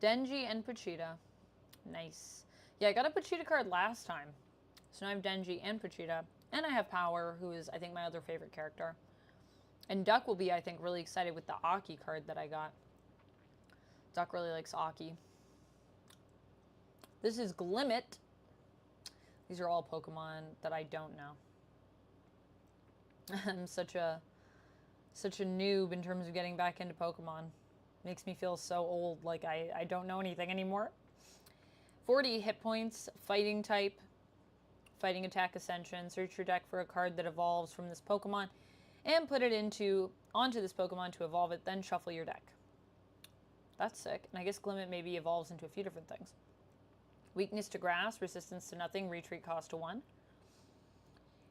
Denji and Pochita. Nice. Yeah, I got a Pochita card last time. So now I have Denji and Pochita. And I have Power, who is, I think, my other favorite character. And Duck will be, I think, really excited with the Aki card that I got. Duck really likes Aki. This is Glimmet. These are all Pokemon that I don't know. I'm such a noob in terms of getting back into Pokemon. Makes me feel so old, like I don't know anything anymore. 40 hit points, fighting type, fighting attack ascension. Search your deck for a card that evolves from this Pokemon and put it onto this Pokemon to evolve it, then shuffle your deck. That's sick. And I guess Glimmet maybe evolves into a few different things. Weakness to grass, resistance to nothing, retreat cost to 1.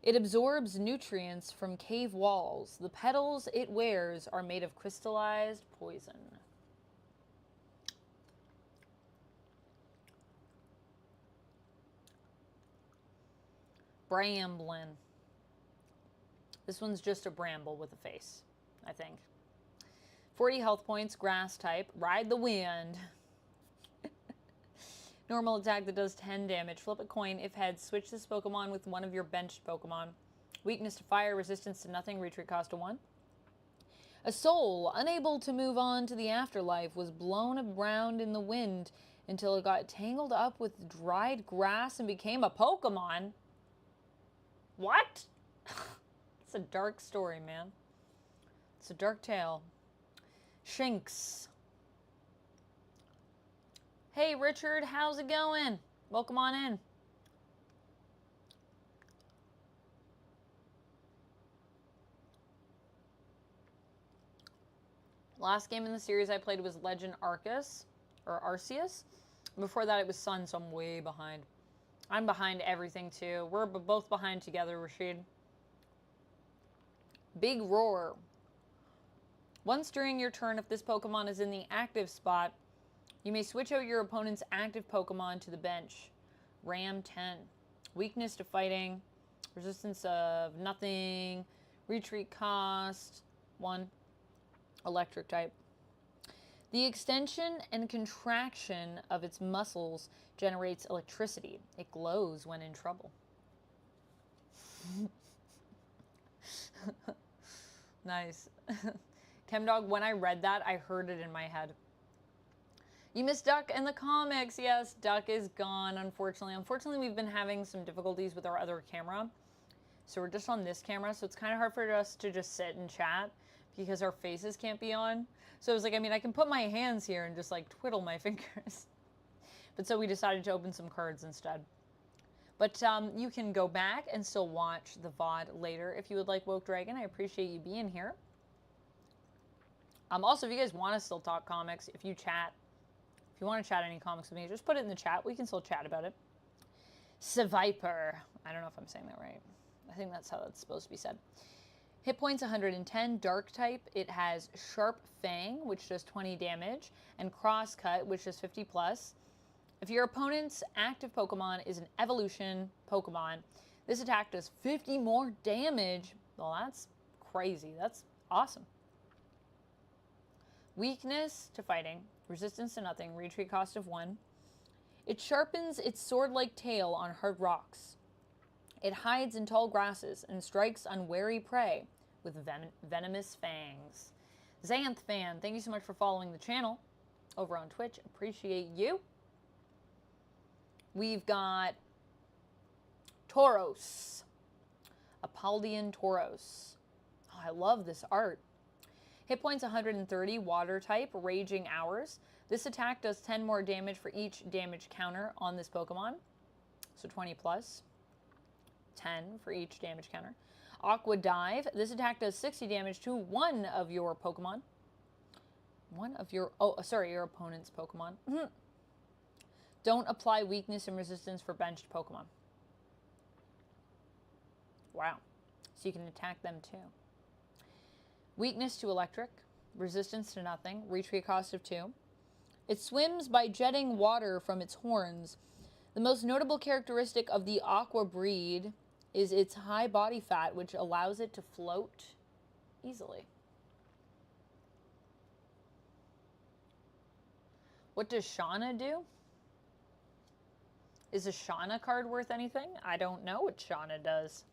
It absorbs nutrients from cave walls. The petals it wears are made of crystallized poison. Bramblin. This one's just a bramble with a face, I think. 40 health points, grass type. Ride the wind. Normal attack that does 10 damage. Flip a coin. If heads, switch this Pokemon with one of your benched Pokemon. Weakness to fire, resistance to nothing, retreat cost to 1. A soul, unable to move on to the afterlife, was blown around in the wind until it got tangled up with dried grass and became a Pokemon. What? It's a dark story, man. It's a dark tale. Shinx. Hey, Richard, how's it going? Welcome on in. Last game in the series I played was Legend Arceus, or Arceus. Before that, it was Sun, so I'm way behind. I'm behind everything, too. We're both behind together, Rashid. Big Roar. Once during your turn, if this Pokemon is in the active spot, you may switch out your opponent's active Pokemon to the bench. Ram 10. Weakness to fighting. Resistance of nothing. Retreat cost 1. Electric type. The extension and contraction of its muscles generates electricity. It glows when in trouble. Nice. Chemdog, when I read that, I heard it in my head. You missed Duck and the comics. Yes, Duck is gone, unfortunately. Unfortunately, we've been having some difficulties with our other camera. So we're just on this camera, so it's kind of hard for us to just sit and chat because our faces can't be on. So it was like, I mean, I can put my hands here and just like twiddle my fingers. But so we decided to open some cards instead. But you can go back and still watch the VOD later if you would like, Woke Dragon. I appreciate you being here. Also, if you guys want to still talk comics, if you want to chat any comics with me, just put it in the chat. We can still chat about it. Seviper. I don't know if I'm saying that right. I think that's how that's supposed to be said. Hit points 110, dark type. It has Sharp Fang, which does 20 damage, and Crosscut, which does 50 plus. If your opponent's active Pokemon is an evolution Pokemon, this attack does 50 more damage. Well, that's crazy. That's awesome. Weakness to fighting, resistance to nothing, retreat cost of 1. It sharpens its sword-like tail on hard rocks. It hides in tall grasses and strikes on wary prey with venomous fangs. Xanth Fan, thank you so much for following the channel over on Twitch. Appreciate you. We've got Tauros. Apaldean Tauros. Oh, I love this art. Hit points 130, water type, Raging Hours. This attack does 10 more damage for each damage counter on this Pokemon. So 20 plus. 10 for each damage counter. Aqua Dive. This attack does 60 damage to one of your Pokemon. Your opponent's Pokemon. Don't apply weakness and resistance for benched Pokemon. Wow. So you can attack them too. Weakness to electric. Resistance to nothing. Retreat cost of 2. It swims by jetting water from its horns. The most notable characteristic of the Aqua breed is its high body fat, which allows it to float easily. What does Shauna do? Is a Shauna card worth anything? I don't know what Shauna does.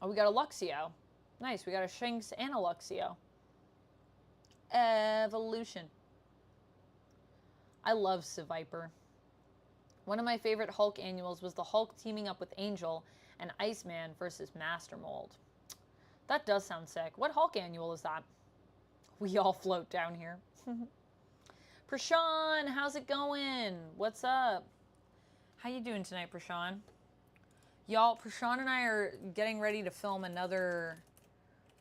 Oh, we got a Luxio. Nice, we got a Shinx and a Luxio. Evolution. I love Seviper. One of my favorite Hulk annuals was the Hulk teaming up with Angel and Iceman versus Master Mold. That does sound sick. What Hulk annual is that? We all float down here. Prashan, how's it going? What's up? How you doing tonight, Prashan? Y'all, Prashan and I are getting ready to film another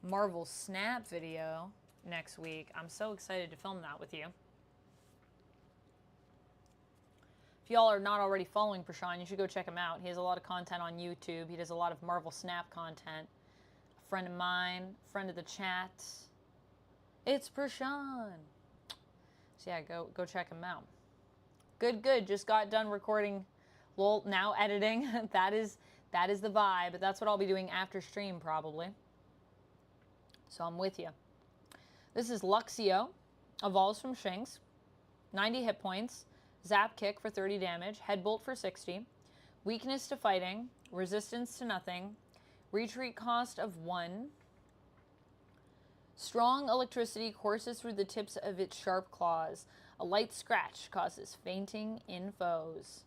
Marvel Snap video next week. I'm so excited to film that with you. If y'all are not already following Prashan, you should go check him out. He has a lot of content on YouTube. He does a lot of Marvel Snap content. A friend of mine, friend of the chat. It's Prashan. So yeah, go check him out. Good. Just got done recording. Well, now editing. that is the vibe. That's what I'll be doing after stream probably. So I'm with you. This is Luxio. Evolves from Shinx. 90 hit points. Zap kick for 30 damage. Headbolt for 60. Weakness to fighting. Resistance to nothing. Retreat cost of 1. Strong electricity courses through the tips of its sharp claws. A light scratch causes fainting in foes.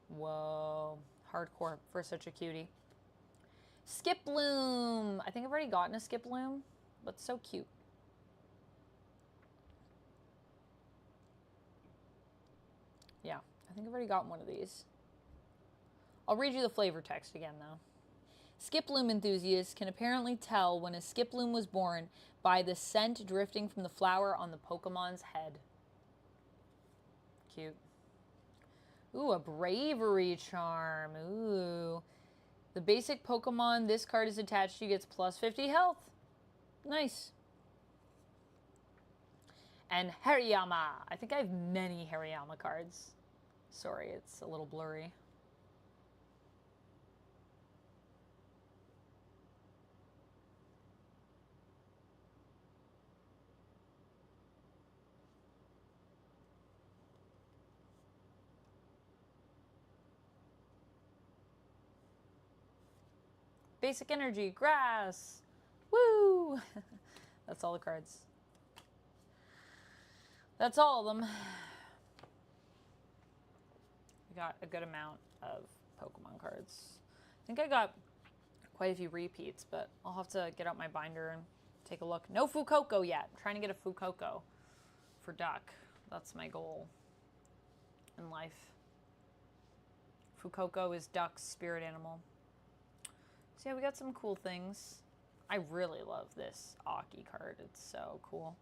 Whoa. Hardcore for such a cutie. Skiploom. I think I've already gotten a Skiploom, but so cute. Yeah, I think I've already gotten one of these. I'll read you the flavor text again, though. Skiploom enthusiasts can apparently tell when a Skiploom was born by the scent drifting from the flower on the Pokemon's head. Cute. Ooh, a bravery charm. Ooh. The basic Pokemon this card is attached to gets plus 50 health. Nice. And Hariyama. I think I have many Hariyama cards. Sorry, it's a little blurry. Basic energy, grass. Woo! That's all the cards. That's all of them. We got a good amount of Pokemon cards. I think I got quite a few repeats, but I'll have to get out my binder and take a look. No Fuecoco yet. I'm trying to get a Fuecoco for Duck. That's my goal in life. Fuecoco is Duck's spirit animal. So yeah, we got some cool things. I really love this Aki card. It's so cool.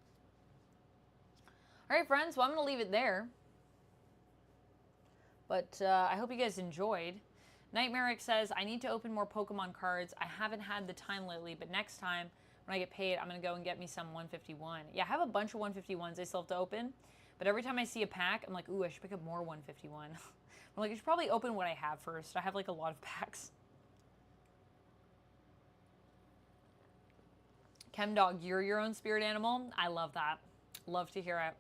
All right, friends. Well, I'm going to leave it there. But I hope you guys enjoyed. Nightmaric says, I need to open more Pokemon cards. I haven't had the time lately, but next time when I get paid, I'm going to go and get me some 151. Yeah, I have a bunch of 151s I still have to open. But every time I see a pack, I'm like, ooh, I should pick up more 151. I'm like, I should probably open what I have first. I have like a lot of packs. Chemdog, you're your own spirit animal. I love that. Love to hear it.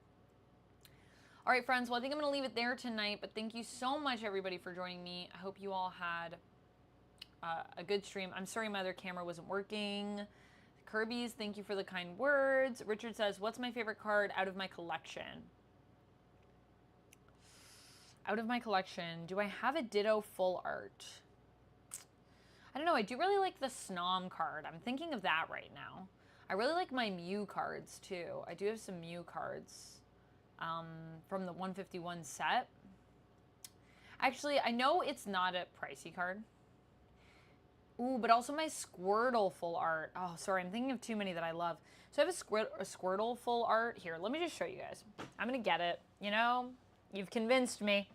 All right, friends. Well, I think I'm going to leave it there tonight. But thank you so much, everybody, for joining me. I hope you all had a good stream. I'm sorry my other camera wasn't working. Kirby's, thank you for the kind words. Richard says, what's my favorite card out of my collection? Out of my collection, do I have a Ditto full art? I don't know. I do really like the Snom card. I'm thinking of that right now. I really like my Mew cards, too. I do have some Mew cards from the 151 set. Actually, I know it's not a pricey card. Ooh, but also my Squirtle full art. Oh, sorry. I'm thinking of too many that I love. So I have a Squirtle full art. Here, let me just show you guys. I'm going to get it. You know, you've convinced me.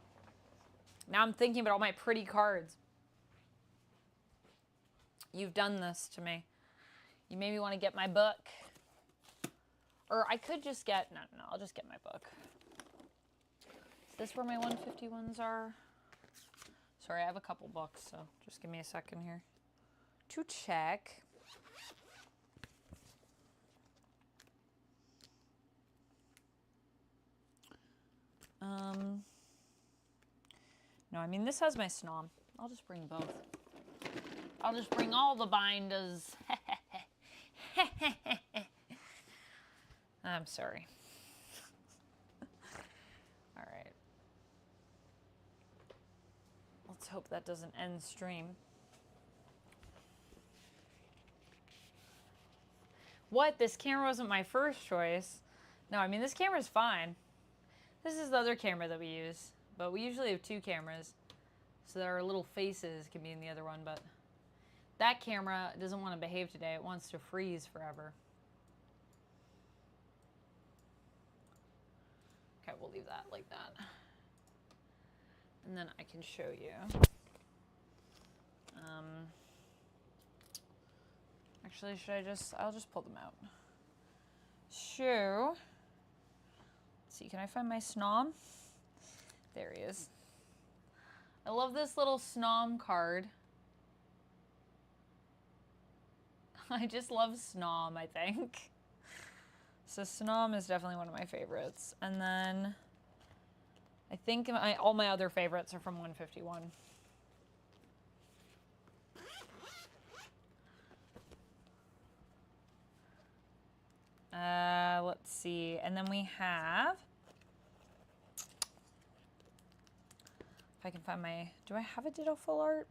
Now I'm thinking about all my pretty cards. You've done this to me. You made me want to get my book. Or I could just get... No, I'll just get my book. Is this where my 151s are? Sorry, I have a couple books, so just give me a second here to check. No, I mean, this has my snom. I'll just bring both. I'll just bring all the binders. I'm sorry. All right. Let's hope that doesn't end stream. What? This camera wasn't my first choice. No, I mean, this camera's fine. This is the other camera that we use. But we usually have two cameras. So that our little faces can be in the other one. But that camera doesn't want to behave today. It wants to freeze forever. Okay, we'll leave that like that. And then I can show you. Actually, I'll just pull them out. So, let's see, can I find my snom? There he is. I love this little snom card. I just love snom, I think. So snom is definitely one of my favorites. And then I think all my other favorites are from 151. Let's see. And then we have, if I can find my, do I have a Ditto full art?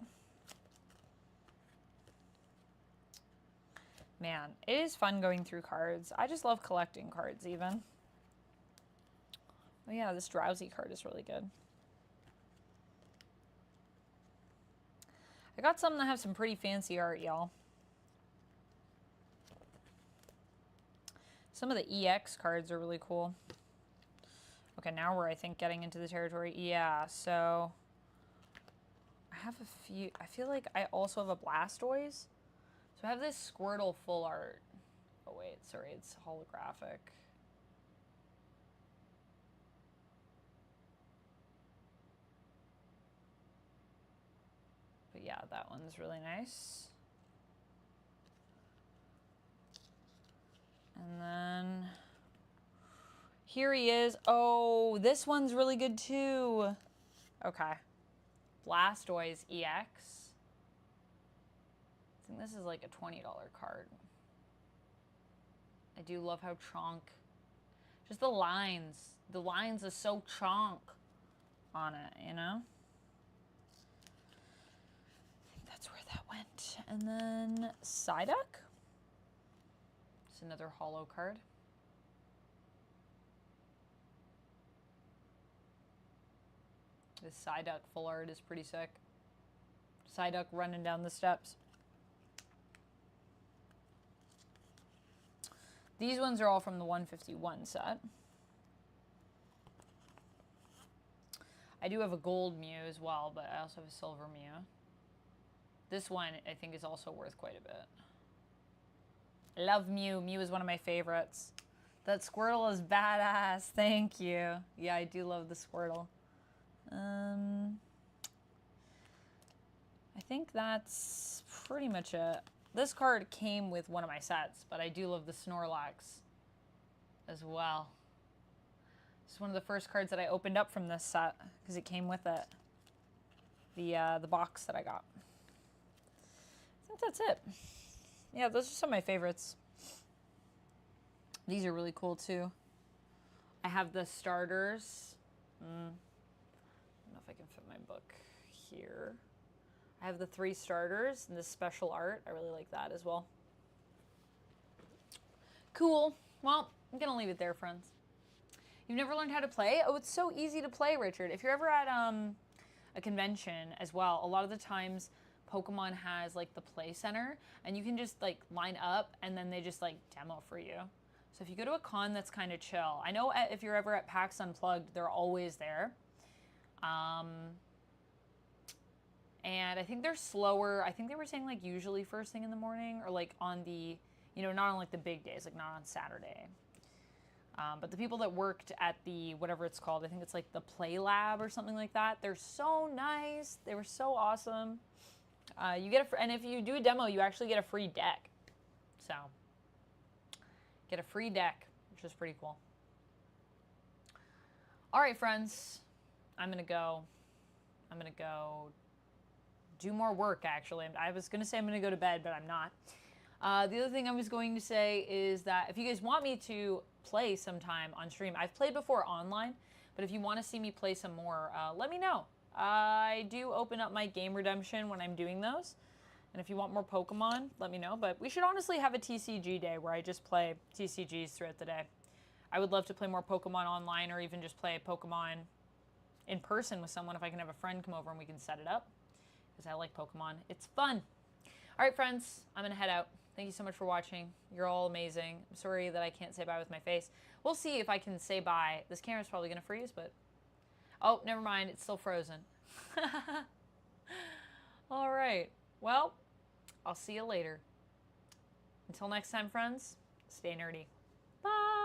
Man, it is fun going through cards. I just love collecting cards even. Oh yeah, this Drowsy card is really good. I got some that have some pretty fancy art, y'all. Some of the EX cards are really cool. Okay, now we're, I think, getting into the territory. Yeah, so I have a few. I feel like I also have a Blastoise. So I have this Squirtle full art. Oh wait, sorry, it's holographic. But yeah, that one's really nice. And then here he is. Oh, this one's really good too. Okay. Blastoise EX. I think this is like a $20 card. I do love how chonk. Just the lines. The lines are so chonk on it, you know? I think that's where that went. And then Psyduck. It's another holo card. This Psyduck full art is pretty sick. Psyduck running down the steps. These ones are all from the 151 set. I do have a gold Mew as well, but I also have a silver Mew. This one, I think, is also worth quite a bit. I love Mew. Mew is one of my favorites. That Squirtle is badass. Thank you. Yeah, I do love the Squirtle. I think that's pretty much it. This card came with one of my sets, but I do love the Snorlax as well. This is one of the first cards that I opened up from this set because it came with it. The box that I got. I think that's it. Yeah, those are some of my favorites. These are really cool too. I have the starters. I don't know if I can fit my book here. I have the 3 starters and this special art. I really like that as well. Cool. Well, I'm going to leave it there, friends. You've never learned how to play? Oh, it's so easy to play, Richard. If you're ever at a convention as well, a lot of the times Pokemon has like the play center and you can just like line up and then they just like demo for you. So if you go to a con that's kind of chill. I know if you're ever at PAX Unplugged, they're always there. And I think they're slower. I think they were saying like usually first thing in the morning or like on the, you know, not on like the big days, like not on Saturday. But the people that worked at the, whatever it's called, I think it's like the Play Lab or something like that, they're so nice. They were so awesome. You get and if you do a demo, you actually get a free deck. So, get a free deck, which is pretty cool. All right, friends, I'm gonna go do more work, actually. I was gonna say I'm gonna go to bed, but I'm not. The other thing I was going to say is that if you guys want me to play sometime on stream, I've played before online, but if you want to see me play some more, let me know. I do open up my game redemption when I'm doing those, and if you want more Pokemon, let me know. But we should honestly have a TCG day where I just play TCGs throughout the day. I would love to play more Pokemon online, or even just play Pokemon in person with someone if I can have a friend come over and we can set it up, because I like Pokemon. It's fun. All right, friends, I'm going to head out. Thank you so much for watching. You're all amazing. I'm sorry that I can't say bye with my face. We'll see if I can say bye. This camera's probably going to freeze, but... Oh, never mind. It's still frozen. All right. Well, I'll see you later. Until next time, friends, stay nerdy. Bye!